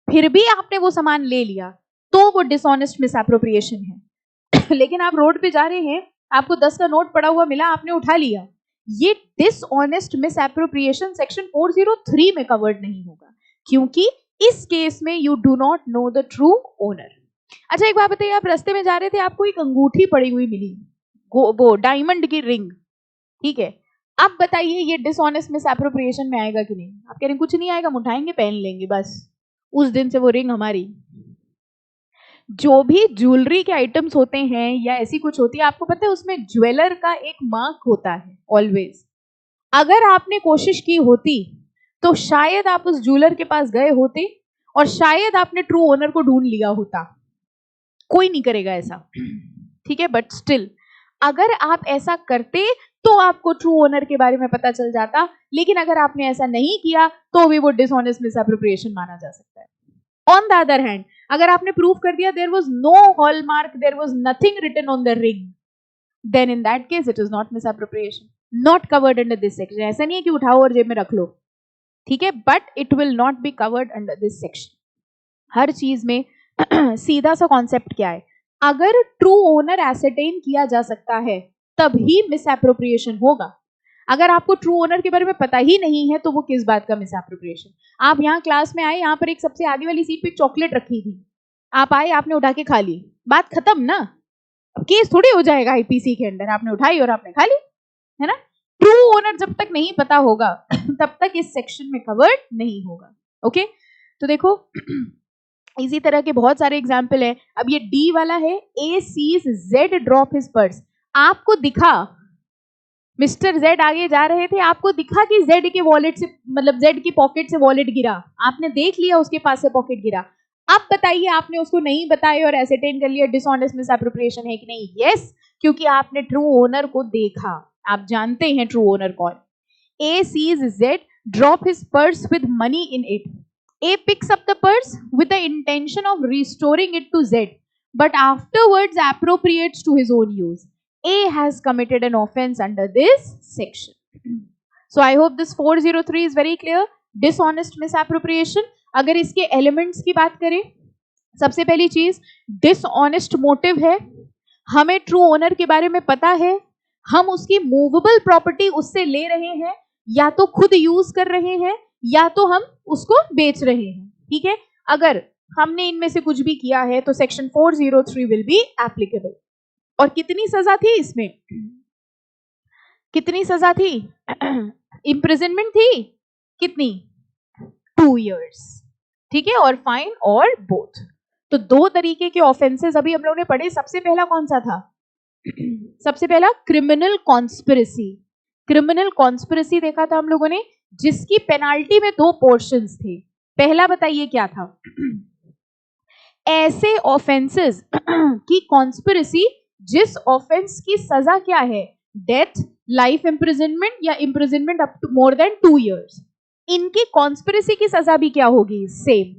A: फिर भी आपने वो सामान ले लिया तो वो डिसऑनेस्ट मिसएप्रोप्रिएशन है। लेकिन आप रोड पे जा रहे हैं, आपको 10 का नोट पड़ा हुआ मिला, आपने उठा लिया, ये डिसऑनेस्ट मिसएप्रोप्रिएशन सेक्शन 403 में कवर्ड नहीं होगा क्योंकि इस केस में you do not know the true owner. अच्छा एक बात बताइए, आप रास्ते में जा रहे थे, आपको एक अंगूठी पड़ी हुई मिली, वो डायमंड की रिंग, ठीक है, अब बताइए ये डिसऑनेस्ट मिसएप्रोप्रिएशन में आएगा कि नहीं? आप कह रहे हैं कुछ नहीं आएगा, हम उठाएंगे पहन लेंगे, बस उस दिन से वो रिंग हमारी। जो भी ज्वेलरी के आइटम्स होते हैं या ऐसी कुछ होती है, आपको पता है उसमें ज्वेलर का एक मार्क होता है ऑलवेज। अगर आपने कोशिश की होती तो शायद आप उस ज्वेलर के पास गए होते और शायद आपने ट्रू ओनर को ढूंढ लिया होता। कोई नहीं करेगा ऐसा, ठीक है, बट स्टिल अगर आप ऐसा करते तो आपको ट्रू ओनर के बारे में पता चल जाता, लेकिन अगर आपने ऐसा नहीं किया तो भी वो डिसऑनेस्ट मिसएप्रोप्रिएशन माना जा सकता है। ऑन द अदर हैंड, अगर आपने प्रूव कर दिया there was no hallmark, there was nothing written on the ring, then in that case it is not misappropriation, not covered under this section. ऐसा नहीं है कि उठाओ और जेब में रख लो, ठीक है, but it will not be covered under this section. हर चीज में सीधा सा कॉन्सेप्ट क्या है, अगर ट्रू ओनर एसरटेन किया जा सकता है तभी मिसएप्रोप्रिएशन होगा। अगर आपको ट्रू ओनर के बारे में पता ही नहीं है तो वो किस बात का मिसएप्रोप्रिएशन। आप यहाँ क्लास में आए, यहाँ पर एक सबसे आगे वाली सीट पे चॉकलेट रखी थी, आप आए, आपने उठा के खा ली, बात खत्म ना। अब केस थोड़ी हो जाएगा आईपीसी के अंदर, आपने उठाई और आपने खा ली, है ना। ट्रू ओनर जब तक नहीं पता होगा तब तक इस सेक्शन में कवर्ड नहीं होगा। ओके, तो देखो इसी तरह के बहुत सारे एग्जाम्पल है। अब ये डी वाला है, A sees Z drop his purse. आपको दिखा मिस्टर जेड आगे जा रहे थे, आपको दिखा कि जेड के वॉलेट से, मतलब जेड की पॉकेट से वॉलेट गिरा, आपने देख लिया उसके पास से पॉकेट गिरा। अब बताइए, आपने उसको नहीं बताया और एसरटेन कर लिया डिसऑनेस्ट मिसएप्रोप्रिएशन है कि नहीं? यस, क्योंकि आपने ट्रू ओनर को देखा, आप जानते हैं ट्रू ओनर कौन। A sees Z drop his purse with money in it. A picks up the purse with the intention of restoring it to Z, but afterwards appropriates to his own use. A has committed an offense under this section. So I hope this 403 is very clear. Dishonest misappropriation. अगर इसके elements की बात करें, सबसे पहली चीज dishonest motive है, हमें true owner के बारे में पता है, हम उसकी movable property उससे ले रहे हैं, या तो खुद यूज कर रहे हैं या तो हम उसको बेच रहे हैं, ठीक है। अगर हमने इनमें से कुछ भी किया है तो सेक्शन 403 विल बी एप्लीकेबल। और कितनी सजा थी इसमें? कितनी सजा थी? इम्प्रिजनमेंट थी कितनी? 2 years, ठीक है, और फाइन और बोथ। तो दो तरीके के ऑफेंसेस अभी हम लोगों ने पढ़े। सबसे पहला कौन सा था? सबसे पहला क्रिमिनल कॉन्स्पिरेसी। क्रिमिनल कॉन्स्पिरेसी देखा था हम लोगों ने, जिसकी पेनाल्टी में 2 पोर्शंस थे। पहला बताइए क्या था? ऐसे ऑफेंसेस की कॉन्स्पिरेसी जिस ऑफेंस की सजा क्या है? डेथ, लाइफ इम्प्रिजनमेंट या imprisonment up to more than 2 years। इनकी कॉन्स्पिरेसी की सजा भी क्या होगी? सेम।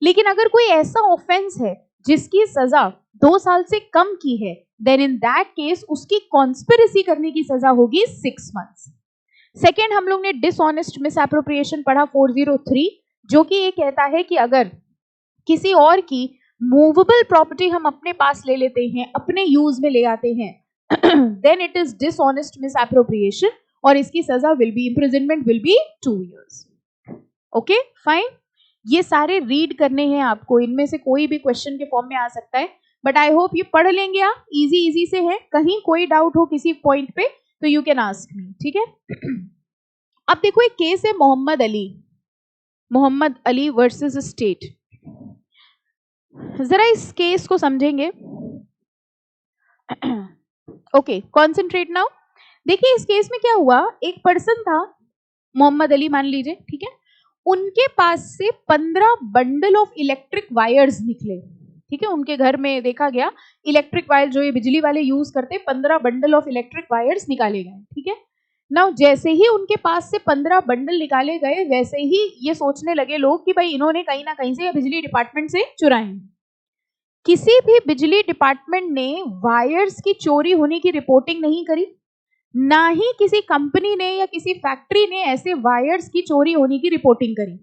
A: लेकिन अगर कोई ऐसा ऑफेंस है जिसकी सजा 2 साल से कम की है, देन इन दैट केस उसकी कॉन्स्पिरेसी करने की सजा होगी 6 months। सेकेंड, हम लोग ने डिसऑनेस्ट मिसएप्रोप्रिएशन पढ़ा 403, जो कि ये कहता है कि अगर किसी और की मूवेबल प्रॉपर्टी हम अपने पास ले लेते हैं, अपने यूज में ले आते हैं, then it is dishonest misappropriation और इसकी सजा will be imprisonment will be 2 years। Okay fine, ये सारे रीड करने हैं आपको, इनमें से कोई भी क्वेश्चन के फॉर्म में आ सकता है, बट आई होप ये पढ़ लेंगे आप, इजी से है। कहीं कोई डाउट हो किसी पॉइंट पे तो यू कैन आस्क मी, ठीक है। अब देखो एक केस है मोहम्मद अली वर्सेस स्टेट। जरा इस केस को समझेंगे। Okay, concentrate now. देखिए इस केस में क्या हुआ, एक पर्सन था मोहम्मद अली मान लीजिए, ठीक है, उनके पास से 15 बंडल ऑफ इलेक्ट्रिक वायर्स निकले, ठीक है। उनके घर में देखा गया इलेक्ट्रिक वायर जो ये बिजली वाले यूज करते, 15 बंडल ऑफ इलेक्ट्रिक वायर्स निकाले गए, ठीक है। नाउ जैसे ही उनके पास से 15 बंडल निकाले गए, वैसे ही ये सोचने लगे लोग कि भाई इन्होंने कहीं ना कहीं से बिजली डिपार्टमेंट से चुराए हैं। किसी भी बिजली डिपार्टमेंट ने वायर्स की चोरी होने की रिपोर्टिंग नहीं करी, ना ही किसी कंपनी ने या किसी फैक्ट्री ने ऐसे वायर्स की चोरी होने की रिपोर्टिंग करी,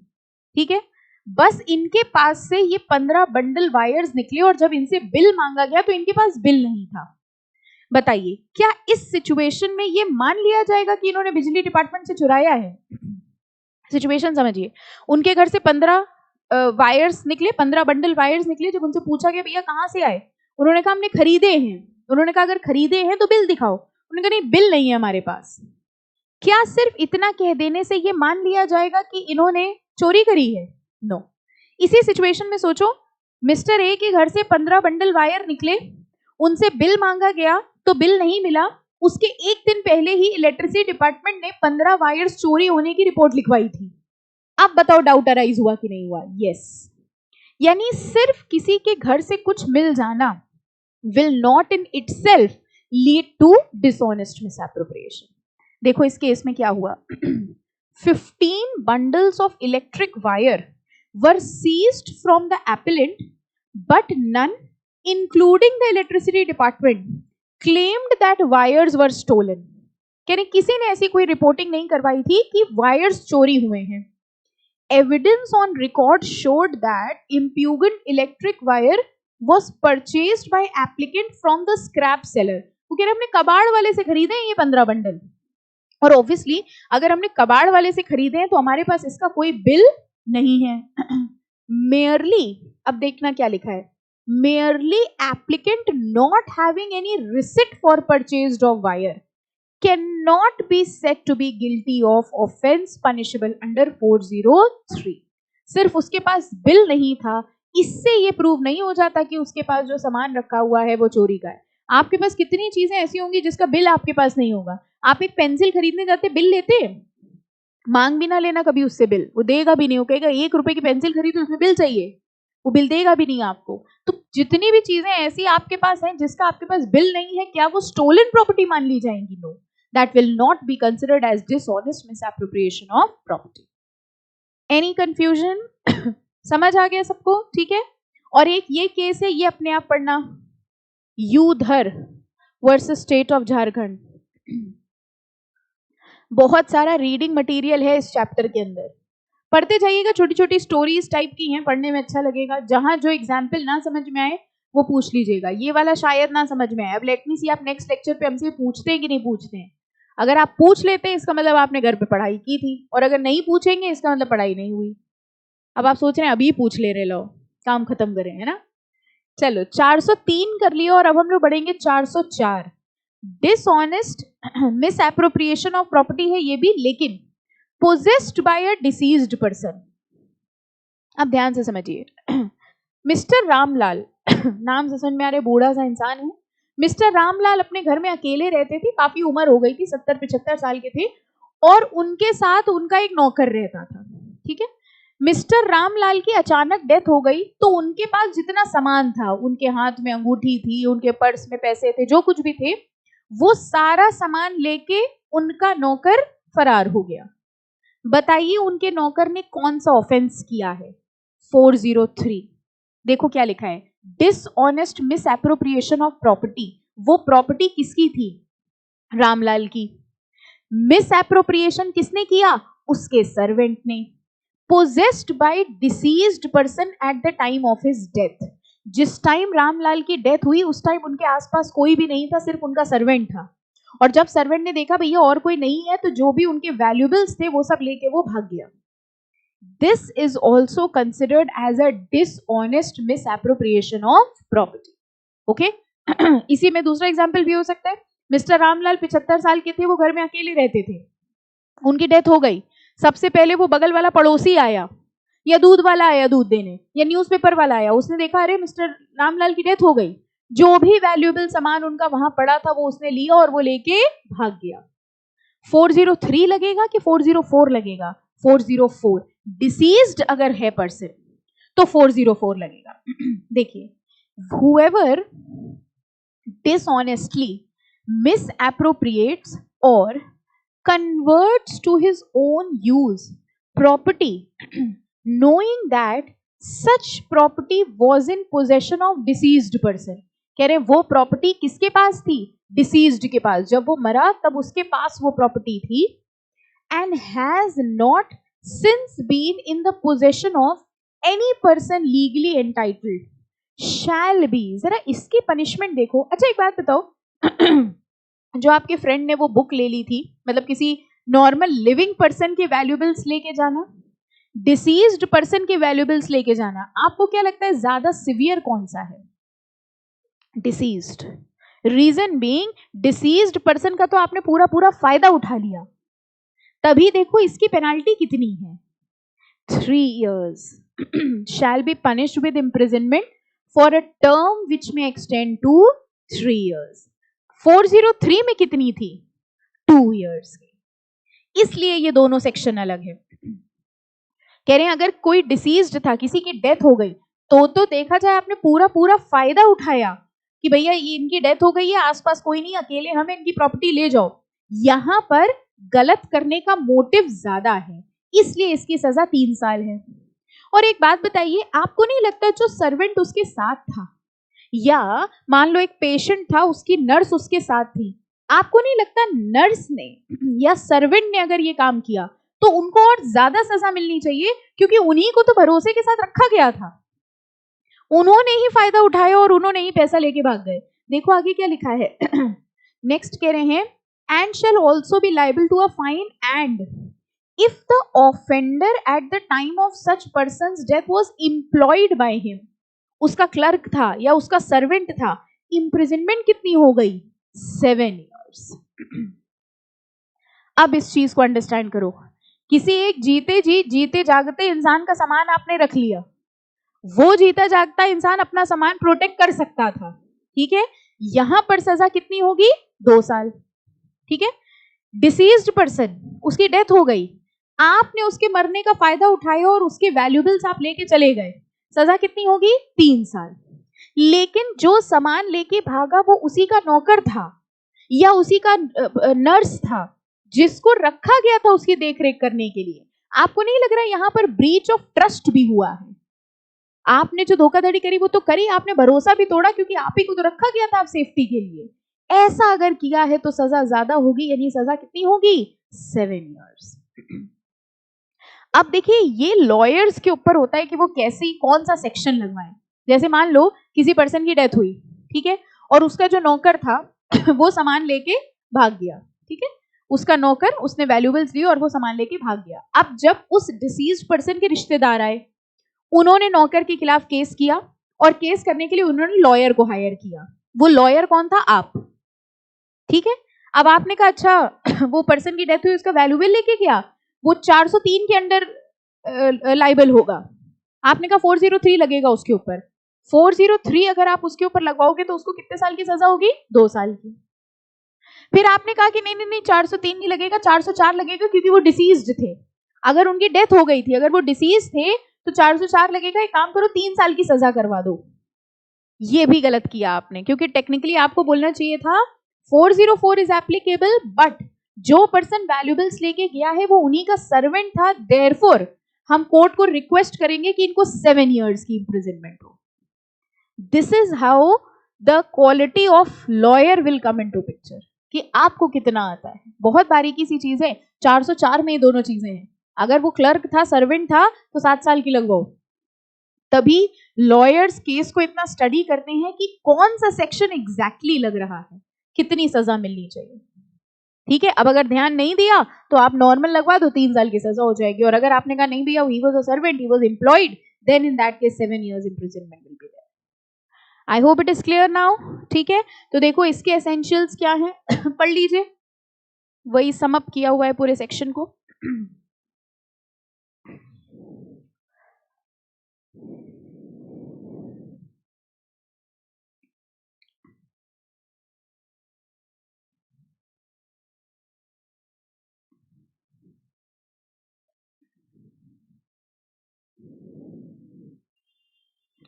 A: ठीक है। बस इनके पास से ये 15 बंडल वायर्स निकले और जब इनसे बिल मांगा गया तो इनके पास बिल नहीं था। बताइए क्या इस सिचुएशन में ये मान लिया जाएगा कि इन्होंने बिजली डिपार्टमेंट से चुराया है? सिचुएशन समझिए, उनके घर से 15 वायर्स निकले, 15 बंडल वायर्स निकले। जब उनसे पूछा गया भैया कहाँ से आए, उन्होंने कहा हमने खरीदे हैं। उन्होंने कहा अगर खरीदे हैं तो बिल दिखाओ। उन्होंने कहा नहीं बिल नहीं है हमारे पास। क्या सिर्फ इतना कह देने से ये मान लिया जाएगा कि इन्होंने चोरी करी है? नो। इसी सिचुएशन में सोचो, मिस्टर ए के घर से 15 बंडल वायर निकले, उनसे बिल मांगा गया तो बिल नहीं मिला। उसके एक दिन पहले ही इलेक्ट्रिसिटी डिपार्टमेंट ने 15 वायर्स चोरी होने की रिपोर्ट लिखवाई थी। अब बताओ डाउट अराइज हुआ कि नहीं हुआ? यस। यानी सिर्फ किसी के घर से कुछ मिल जाना will not in itself lead to dishonest misappropriation। देखो इस केस में क्या हुआ 15 bundles of electric wire were seized from the appellant, but none, including the electricity department, claimed that wires were stolen. यानी किसी ने ऐसी कोई रिपोर्टिंग नहीं करवाई थी कि वायर्स चोरी हुए हैं. Evidence on record showed that impugned electric wire was purchased by applicant from the scrap seller. वो कह रहे हमने कबाड़ वाले से खरीदे हैं ये 15 बंडल, और ऑब्वियसली अगर हमने कबाड़ वाले से खरीदे हैं तो हमारे पास इसका कोई बिल नहीं है. merely, अब देखना क्या लिखा है, merely applicant not having any receipt for purchased of wire cannot be said to be guilty of offense punishable under 403. सिर्फ उसके पास बिल नहीं था इससे ये प्रूव नहीं हो जाता कि उसके पास जो सामान रखा हुआ है वो चोरी का है. आपके पास कितनी चीजें ऐसी होंगी जिसका बिल आपके पास नहीं होगा. आप एक पेंसिल खरीदने जाते बिल लेते, मांग भी ना लेना कभी उससे बिल, वो देगा भी नहीं. वो कहेगा 1 रुपए की पेंसिल खरीदो उसमें बिल चाहिए, वो बिल देगा भी नहीं आपको. तो जितनी भी चीजें ऐसी आपके पास हैं जिसका आपके पास बिल नहीं है, क्या वो स्टोलन प्रॉपर्टी मान ली जाएंगी? No, that will not be considered as dishonest misappropriation of property. Any confusion? समझ आ गया सबको? ठीक है. और एक ये केस है, ये अपने आप पढ़ना, यूधर वर्सेस स्टेट ऑफ झारखंड. बहुत सारा रीडिंग मटेरियल है इस चैप्टर के अंदर, पढ़ते जाइएगा. छोटी छोटी स्टोरीज टाइप की हैं, पढ़ने में अच्छा लगेगा. जहां जो एग्जाम्पल ना समझ में आए वो पूछ लीजिएगा. ये वाला शायद ना समझ में आए. अब लेट मी सी आप नेक्स्ट लेक्चर पे हमसे पूछते हैं कि नहीं पूछते हैं. अगर आप पूछ लेते हैं इसका मतलब आपने घर पे पढ़ाई की थी, और अगर नहीं पूछेंगे इसका मतलब पढ़ाई नहीं हुई. अब आप सोच रहे हैं अभी पूछ ले रहे, लो काम खत्म करें, है ना. चलो 403 कर लिया, और अब हम लोग बढ़ेंगे 404. डिसऑनेस्ट मिसएप्रोप्रिएशन ऑफ प्रॉपर्टी है ये भी, लेकिन possessed by a deceased person. अब ध्यान से समझिए. मिस्टर रामलाल नाम से समझ में आ रहे, बूढ़ा सा इंसान है. मिस्टर रामलाल अपने घर में अकेले रहते थे, काफी उम्र हो गई थी, 70-75 साल के थे, और उनके साथ उनका एक नौकर रहता था. ठीक है. मिस्टर रामलाल की अचानक डेथ हो गई, तो उनके पास जितना सामान था, उनके हाथ में अंगूठी थी, उनके पर्स में पैसे थे, जो कुछ भी थे, वो सारा सामान लेके उनका नौकर फरार हो गया. बताइए उनके नौकर ने कौन सा ऑफेंस किया है? 403. देखो क्या लिखा है, डिसऑनेस्ट मिसएप्रोप्रिएशन ऑफ प्रॉपर्टी. वो प्रॉपर्टी किसकी थी? रामलाल की. मिसएप्रोप्रिएशन किसने किया? उसके सर्वेंट ने. Possessed by deceased person at the time of his death. जिस टाइम रामलाल की डेथ हुई उस टाइम उनके आसपास कोई भी नहीं था, सिर्फ उनका सर्वेंट था. और जब सर्वेंट ने देखा भैया और कोई नहीं है, तो जो भी उनके वैल्यूएबल्स थे वो सब लेके वो भाग गया. This is also considered as a dishonest misappropriation of property. Okay? इसी में दूसरा एग्जाम्पल भी हो सकता है. मिस्टर रामलाल 75 साल के थे, वो घर में अकेले रहते थे, उनकी डेथ हो गई. सबसे पहले वो बगल वाला पड़ोसी आया, या दूध वाला आया दूध देने, या न्यूज़पेपर वाला आया, उसने देखा अरे मिस्टर रामलाल की डेथ हो गई, जो भी वैल्यूएबल सामान उनका वहां पड़ा था वो उसने लिया और वो लेके भाग गया. 403 लगेगा कि 404 लगेगा? 404. डिसीज्ड अगर है पर्सन तो 404 लगेगा. देखिए, whoever dishonestly misappropriates or converts to his own use property knowing that such property was in possession of deceased person. कह रहे वो प्रॉपर्टी किसके पास थी? डिसीज्ड के पास. जब वो मरा तब उसके पास वो प्रॉपर्टी थी. And has not since been in the possession of any person legally entitled shall be. जरा इसकी पनिशमेंट देखो. अच्छा एक बात बताओ, जो आपके फ्रेंड ने वो बुक ले ली थी, मतलब किसी नॉर्मल लिविंग पर्सन के वैल्यूएबल्स लेके जाना, डिसीज्ड पर्सन के वैल्यूएबल्स लेके जाना, आपको क्या लगता है ज्यादा सिवियर कौन सा है? Deceased. Reason being, deceased person का तो आपने पूरा पूरा फायदा उठा लिया. तभी देखो इसकी पेनाल्टी कितनी है, 3 years. shall be punished with imprisonment for a term which may extend to 3 years. 403 में कितनी थी? 2 years. इसलिए ये दोनों सेक्शन अलग है. कह रहे हैं अगर कोई डिसीज्ड था, किसी की डेथ हो गई, तो देखा जाए आपने पूरा पूरा फायदा उठाया कि भैया ये इनकी डेथ हो गई है, आसपास कोई नहीं, अकेले हमें इनकी प्रॉपर्टी ले जाओ. यहां पर गलत करने का मोटिव ज्यादा है, इसलिए इसकी सजा 3 साल है। और एक बात बताइए, आपको नहीं लगता जो सर्वेंट उसके साथ था, या मान लो एक पेशेंट था, उसकी नर्स उसके साथ थी, आपको नहीं लगता नर्स ने या सर्वेंट ने अगर ये काम किया तो उनको और ज्यादा सजा मिलनी चाहिए, क्योंकि उन्हीं को तो भरोसे के साथ रखा गया था, उन्होंने ही फायदा उठाया और उन्होंने ही पैसा लेके भाग गए। देखो आगे क्या लिखा है। नेक्स्ट कह रहे हैं, and shall also be liable to a fine and if the offender at the time of such person's death was employed by him, उसका क्लर्क था या उसका सर्वेंट था, इम्प्रिजनमेंट कितनी हो गई, 7 years। अब इस चीज को अंडरस्टैंड करो, किसी एक जीते जागते इंसान का सामान आपने रख लिया, वो जीता जागता इंसान अपना सामान प्रोटेक्ट कर सकता था, ठीक है, यहां पर सजा कितनी होगी, 2 साल, ठीक है। डिसीज्ड पर्सन, उसकी डेथ हो गई, आपने उसके मरने का फायदा उठाया और उसके वैल्यूबल्स आप लेके चले गए, सजा कितनी होगी, 3 साल। लेकिन जो सामान लेके भागा वो उसी का नौकर था या उसी का नर्स था जिसको रखा गया था उसकी देखरेख करने के लिए, आपको नहीं लग रहा यहां पर ब्रीच ऑफ ट्रस्ट भी हुआ है? आपने जो धोखाधड़ी करी वो तो करी, आपने भरोसा भी तोड़ा, क्योंकि आप ही को तो रखा गया था आप सेफ्टी के लिए। ऐसा अगर किया है तो सजा ज्यादा होगी, यानी सजा कितनी होगी, 7 years। अब देखिए ये लॉयर्स के ऊपर होता है कि वो कैसे कौन सा सेक्शन लगवाएं। जैसे मान लो किसी पर्सन की डेथ हुई, ठीक है, और उसका जो नौकर था वो सामान लेके भाग गया, ठीक है, उसका नौकर, उसने वैल्यूबल्स लिए और वो सामान लेके भाग गया। अब जब उस डिसीज्ड पर्सन के रिश्तेदार आए, उन्होंने नौकर के खिलाफ केस किया और केस करने के लिए उन्होंने लॉयर को हायर किया। वो लॉयर कौन था, आप, ठीक है। अब आपने कहा अच्छा वो पर्सन की डेथ हुई, उसका वैल्यूबल लेके गया, वो 403 के अंडर लाइबल होगा, आपने कहा 403 लगेगा उसके ऊपर। 403 अगर आप उसके ऊपर लगवाओगे तो उसको कितने साल की सजा होगी, 2 साल की। फिर आपने कहा कि नहीं 403 नहीं लगेगा, 404 लगेगा, क्योंकि वो डिसीज्ड थे, अगर उनकी डेथ हो गई थी, अगर वो डिसीज थे तो 404 लगेगा। एक काम करो 3 साल की सजा करवा दो। ये भी गलत किया आपने, क्योंकि टेक्निकली आपको बोलना चाहिए था 404 इज एप्लीकेबल, बट जो पर्सन वैल्यूबल्स लेके गया है वो उन्हीं का सर्वेंट था, देयरफॉर हम कोर्ट को रिक्वेस्ट करेंगे कि इनको 7 years की इंप्रिजनमेंट हो। This is how the quality of lawyer will come into picture, कि आपको कितना आता है। बहुत बारीकी सी चीज है, 404 में ये दोनों चीजें हैं। अगर वो क्लर्क था, सर्वेंट था, तो 7 साल की लगवाओ। तभी लॉयर्स केस को इतना स्टडी करते हैं कि कौन सा सेक्शन एग्जैक्टली लग रहा है, कितनी सजा मिलनी चाहिए, ठीक है। अब अगर ध्यान नहीं दिया तो आप नॉर्मल लगवा दो, 3 साल की सजा हो जाएगी। और अगर आपने कहा नहीं भैया he was a servant, he was employed, then in that case 7 years imprisonment will be there. I hope it is clear now, ठीक है। तो देखो इसके एसेंशियल्स क्या हैं पढ़ लीजिए, वही सम अप किया हुआ है पूरे सेक्शन को।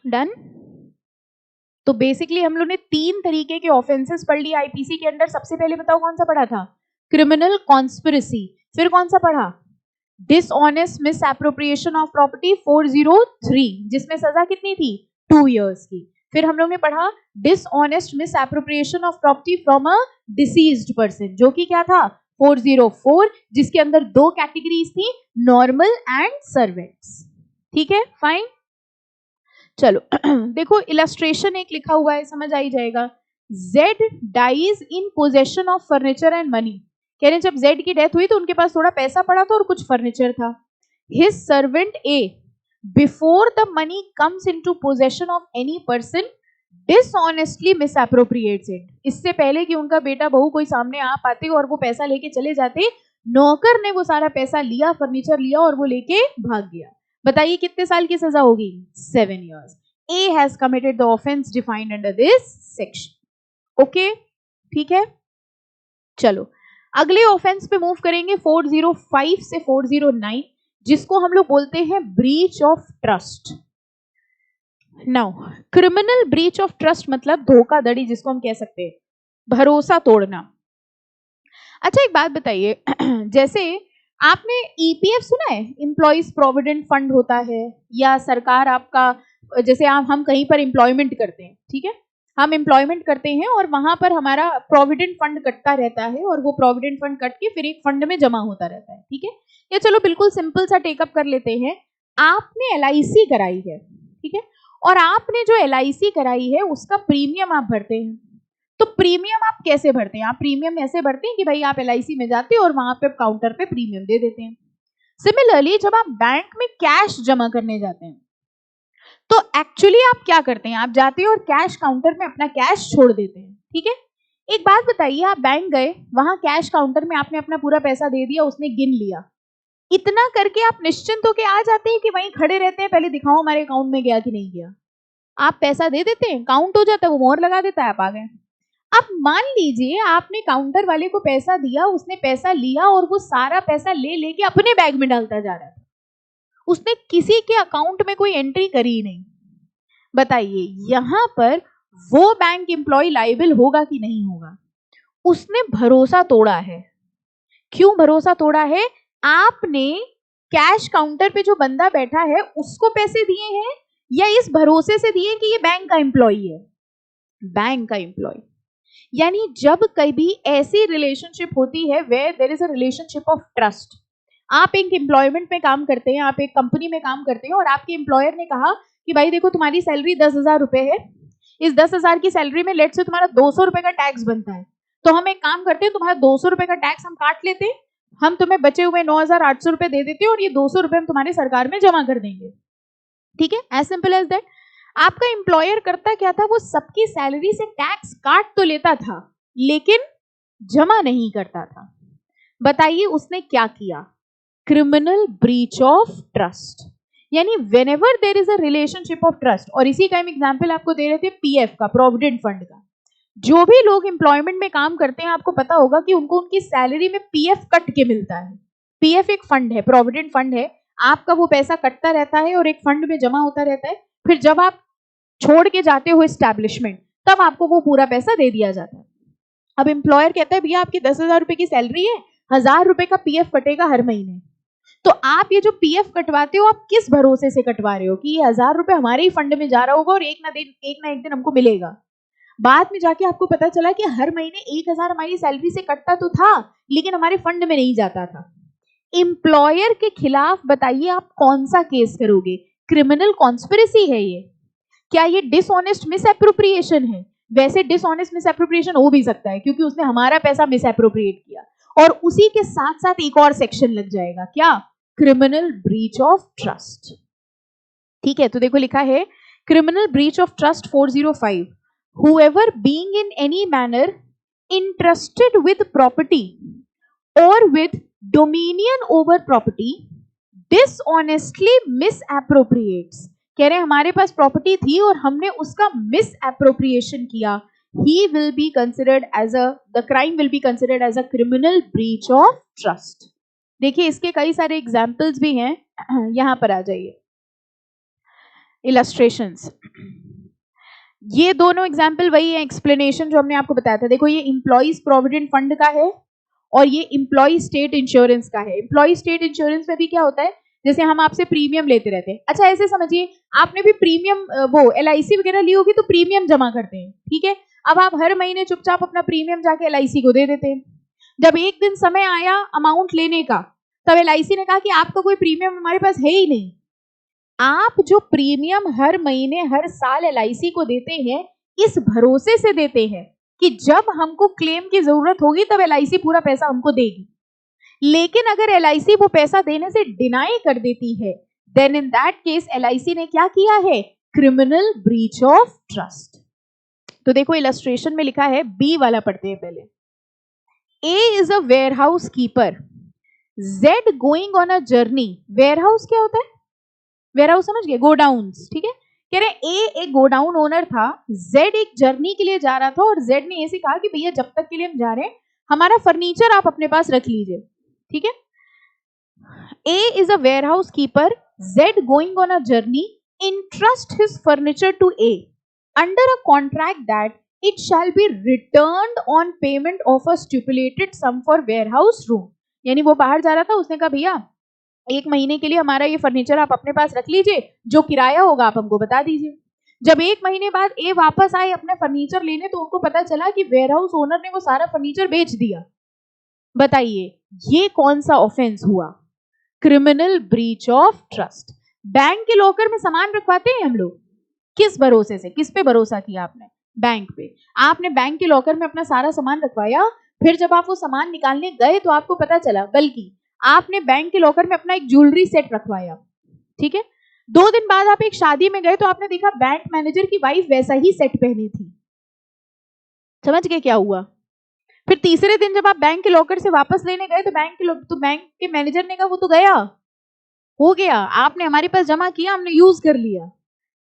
A: डन। तो बेसिकली हम लोग ने 3 तरीके के ऑफेंसेस पढ़ लिए आईपीसी के अंदर। सबसे पहले बताओ कौन सा पढ़ा था, क्रिमिनल कॉन्स्पिरेसी। फिर कौन सा पढ़ा, dishonest misappropriation of property 403, जिसमें सजा कितनी थी, 2 years की। फिर हम लोग ने पढ़ा dishonest misappropriation of property from a deceased person, जो कि क्या था, 404, जिसके अंदर 2 कैटेगरीज थी, नॉर्मल एंड सर्वेंट्स, ठीक है, फाइन। चलो देखो इलस्ट्रेशन एक लिखा हुआ है, समझ आई जाएगा। Z dies in possession of furniture and money, कह रहे जब जेड की डेथ हुई तो उनके पास थोड़ा पैसा पड़ा था और कुछ फर्नीचर था। His servant A before the money comes into possession of any person dishonestly misappropriates it, इससे पहले कि उनका बेटा बहू कोई सामने आ पाते और वो पैसा लेके चले जाते, नौकर ने वो सारा पैसा लिया, फर्नीचर लिया और वो लेके भाग गया। बताइए कितने साल की सजा होगी, 7 years। A has committed the offense defined under this section, okay, ठीक है। चलो अगले ऑफेंस पे मूव करेंगे, 405 से 409, जिसको हम लोग बोलते हैं breach of trust. Now criminal breach of trust मतलब धोखाधड़ी, जिसको हम कह सकते हैं भरोसा तोड़ना। अच्छा एक बात बताइए, जैसे आपने ईपीएफ सुना है, एम्प्लॉइज प्रोविडेंट फंड होता है, या सरकार आपका, जैसे हम कहीं पर एम्प्लॉयमेंट करते हैं, ठीक है, हम एम्प्लॉयमेंट करते हैं और वहां पर हमारा प्रोविडेंट फंड कटता रहता है और वो प्रोविडेंट फंड कट के फिर एक फंड में जमा होता रहता है, ठीक है। या चलो बिल्कुल सिंपल सा टेकअप कर लेते हैं, आपने एलआईसी कराई है, ठीक है, और आपने जो एलआईसी कराई है उसका प्रीमियम आप भरते हैं। तो प्रीमियम आप कैसे भरते हैं? आप प्रीमियम ऐसे भरते हैं कि भाई आप एलआईसी में जाते हैं और वहां पे काउंटर पे प्रीमियम दे देते हैं। सिमिलरली जब आप बैंक में कैश जमा करने जाते हैं तो एक्चुअली आप क्या करते हैं? आप जाते हैं और कैश काउंटर में अपना कैश छोड़ देते हैं, ठीक है। एक बात बताइए, आप बैंक गए, वहां कैश काउंटर में आपने अपना पूरा पैसा दे दिया, उसने गिन लिया, इतना करके आप निश्चिंत होके आ जाते हैं कि वहीं खड़े रहते हैं, पहले दिखाओ हमारे अकाउंट में गया कि नहीं गया? आप पैसा दे देते हैं, काउंट हो जाता है, वो मोहर लगा देता है, आप आ गए। अब मान लीजिए आपने काउंटर वाले को पैसा दिया, उसने पैसा लिया और वो सारा पैसा ले लेके अपने बैग में डालता जा रहा था, उसने किसी के अकाउंट में कोई एंट्री करी ही नहीं। बताइए यहां पर वो बैंक एम्प्लॉय लायबल होगा कि नहीं होगा? उसने भरोसा तोड़ा है। क्यों भरोसा तोड़ा है? आपने कैश काउंटर पे जो बंदा बैठा है उसको पैसे दिए हैं, या इस भरोसे से दिए कि ये बैंक का एम्प्लॉय है? बैंक का एम्प्लॉय। यानी जब कभी ऐसी रिलेशनशिप होती है where there is a relationship of trust, आप एक एम्प्लॉयमेंट में काम करते हैं, आप एक कंपनी में काम करते हैं और आपके एम्प्लॉयर ने कहा कि भाई देखो तुम्हारी सैलरी 10,000 रुपए है, इस 10,000 की सैलरी में लेट से तुम्हारा 200 रुपए का टैक्स बनता है, तो हम एक काम करते हैं, तुम्हारा 200 रुपए का टैक्स हम काट लेते हैं, हम तुम्हें बचे हुए 9,800 रुपए दे देते हैं और ये 200 रुपए हम तुम्हारी सरकार में जमा कर देंगे, ठीक है, एज सिंपल एज दैट। आपका एम्प्लॉयर करता क्या था? वो सबकी सैलरी से टैक्स काट तो लेता था लेकिन जमा नहीं करता था। बताइए उसने क्या किया? Criminal breach of trust. यानी whenever there is a relationship of trust, और इसी का हम एग्जांपल आपको दे रहे थे पीएफ का, प्रोविडेंट फंड का। जो भी लोग एम्प्लॉयमेंट में काम करते हैं आपको पता होगा कि उनको उनकी सैलरी में पीएफ कट के मिलता है। पीएफ एक फंड है, प्रोविडेंट फंड है, आपका वो पैसा कटता रहता है और एक फंड में जमा होता रहता है, फिर जब आप छोड़ के जाते हो एस्टैब्लिशमेंट तब आपको वो पूरा पैसा दे दिया जाता है। अब एम्प्लॉयर कहता है भैया आपकी 10,000 रुपए की सैलरी है, 1,000 रुपए का पीएफ कटेगा हर महीने, तो आप ये जो पीएफ कटवाते हो आप किस भरोसे से कटवा रहे हो कि ये 1,000 रुपए हमारे ही फंड में जा रहा होगा और एक ना एक दिन हमको मिलेगा? बाद में जाके आपको पता चला कि हर महीने 1,000 हमारी सैलरी से कटता तो था लेकिन हमारे फंड में नहीं जाता था। एम्प्लॉयर के खिलाफ बताइए आप कौन सा केस करोगे? क्रिमिनल कॉन्स्पिरेसी है ये? क्या ये डिसऑनेस्ट मिसएप्रोप्रिएशन है? वैसे डिसऑनेस्ट मिसएप्रोप्रिएशन हो भी सकता है क्योंकि उसने हमारा पैसा मिसएप्रोप्रिएट किया, और उसी के साथ साथ एक और सेक्शन लग जाएगा, क्या? Criminal breach of trust. ठीक है, तो देखो लिखा है criminal breach of trust 405, whoever being in any manner entrusted with property or with dominion over property dishonestly misappropriates। कह रहे हमारे पास प्रॉपर्टी थी और हमने उसका मिस एप्रोप्रिएशन किया, he will be considered as a, the crime will be considered as a criminal breach of trust। देखिए इसके कई सारे एग्जाम्पल्स भी हैं, यहां पर आ जाइए, इलस्ट्रेशंस। ये दोनों एग्जाम्पल वही है, एक्सप्लेनेशन जो हमने आपको बताया था। देखो ये एम्प्लॉइज प्रोविडेंट फंड का है और ये एम्प्लॉय स्टेट इंश्योरेंस का है। एम्प्लॉय स्टेट इंश्योरेंस में भी क्या होता है, जैसे हम आपसे प्रीमियम लेते रहते हैं, अच्छा ऐसे समझिए आपने भी प्रीमियम वो एलआईसी वगैरह ली होगी तो प्रीमियम जमा करते हैं, ठीक है। अब आप हर महीने चुपचाप अपना प्रीमियम जाके एलआईसी को दे देते हैं। जब एक दिन समय आया अमाउंट लेने का, तब एलआईसी ने कहा कि आपका कोई प्रीमियम हमारे पास है ही नहीं। आप जो प्रीमियम हर महीने हर साल एलआईसी को देते हैं, इस भरोसे से देते हैं कि जब हमको क्लेम की जरूरत होगी तब एलआईसी पूरा पैसा हमको देगी। लेकिन अगर एलआईसी वो पैसा देने से डिनाई कर देती है, then in that case LIC ने क्या किया है? Criminal breach of trust. तो देखो इलस्ट्रेशन में लिखा है, बी वाला पढ़ते हैं पहले। A is a warehouse keeper, Z going on a journey. Warehouse क्या होता है? वेयरहाउस समझ गए, गोडाउन्स, ठीक है। कह रहे ए एक गोडाउन ओनर था, जेड एक जर्नी के लिए जा रहा था और जेड ने ऐसे कहा कि भैया जब तक के लिए हम जा रहे हैं हमारा फर्नीचर आप अपने पास रख लीजिए, ठीक है। A is a warehouse keeper, Z going on a journey entrust his furniture to A under a contract that it shall be returned on payment of a stipulated sum for warehouse room. यानी वो बाहर जा रहा था, उसने कहा भैया 1 महीने के लिए हमारा ये फर्नीचर आप अपने पास रख लीजिए, जो किराया होगा आप हमको बता दीजिए। जब 1 महीने बाद ए वापस आए अपने फर्नीचर लेने, तो उनको पता चला कि वेयरहाउस ओनर ने वो सारा फर्नीचर बेच दिया। बताइए ये कौन सा ऑफेंस हुआ? Criminal breach of trust. Bank के लॉकर में सामान रखवाते हैं हम लोग, किस भरोसे से? किस पे भरोसा किया आपने? बैंक पे। आपने बैंक के लॉकर में अपना सारा सामान रखवाया, फिर जब आप वो सामान निकालने गए तो आपको पता चला, बल्कि आपने बैंक के लॉकर में अपना एक ज्वेलरी सेट रखवाया, ठीक है। 2 दिन बाद आप एक शादी में गए तो आपने देखा बैंक मैनेजर की वाइफ वैसा ही सेट पहनी थी। समझ गए क्या हुआ? फिर तीसरे दिन जब आप बैंक के लॉकर से वापस लेने गए तो बैंक के मैनेजर ने कहा वो तो गया, हो गया, आपने हमारे पास जमा किया, हमने यूज कर लिया।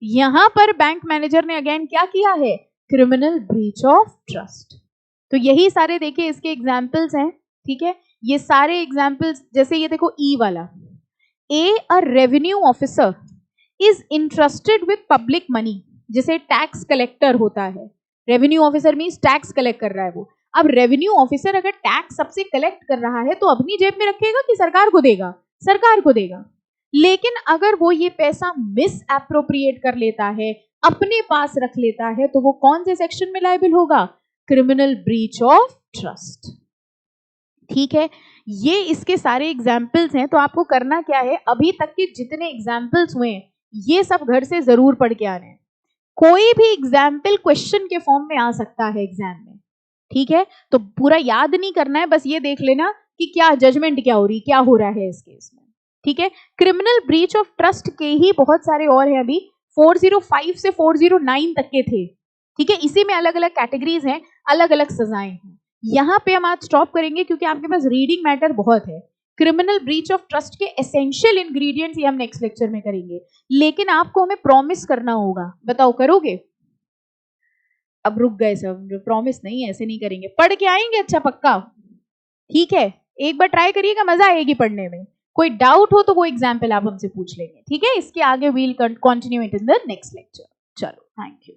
A: यहां पर बैंक मैनेजर ने अगेन क्या किया है? Criminal breach of trust. तो यही सारे देखिए इसके एग्जाम्पल्स हैं, ठीक है। ये सारे एग्जाम्पल्स, जैसे ये देखो ई वाला, a revenue officer is interested with public money, जैसे टैक्स कलेक्टर होता है। Revenue officer means tax collect कर रहा है वो। अब रेवेन्यू ऑफिसर अगर टैक्स सबसे कलेक्ट कर रहा है तो अपनी जेब में रखेगा कि सरकार को देगा? सरकार को देगा। लेकिन अगर वो ये पैसा मिस एप्रोप्रिएट कर लेता है, अपने पास रख लेता है, तो वो कौन से सेक्शन में लायबल होगा? Criminal breach of trust. ठीक है, ये इसके सारे एग्जाम्पल्स हैं। तो आपको करना क्या है, अभी तक के जितने एग्जाम्पल्स हुए ये सब घर से जरूर पढ़ के आने हैं। कोई भी एग्जाम्पल क्वेश्चन के फॉर्म में आ सकता है एग्जाम में, ठीक है। तो पूरा याद नहीं करना है, बस ये देख लेना कि क्या जजमेंट क्या हो रही, क्या हो रहा है इस केस में, ठीक है। क्रिमिनल ब्रीच ऑफ ट्रस्ट के ही बहुत सारे और हैं, अभी 405 से 409 तक के थे, ठीक है। इसी में अलग अलग कैटेगरीज हैं, अलग अलग सजाएं हैं। यहाँ पे हम आज स्टॉप करेंगे क्योंकि आपके पास रीडिंग मैटर बहुत है। क्रिमिनल ब्रीच ऑफ ट्रस्ट के एसेंशियल इंग्रेडिएंट्स ये हम नेक्स्ट लेक्चर में करेंगे, लेकिन आपको हमें प्रॉमिस करना होगा। बताओ करोगे? अब रुक गए सब, प्रॉमिस नहीं, ऐसे नहीं करेंगे, पढ़ के आएंगे अच्छा पक्का, ठीक है। एक बार ट्राई करिएगा, मजा आएगी पढ़ने में। कोई डाउट हो तो वो एग्जाम्पल आप हमसे पूछ लेंगे, ठीक है। इसके आगे will continue it in the next lecture. चलो, थैंक यू।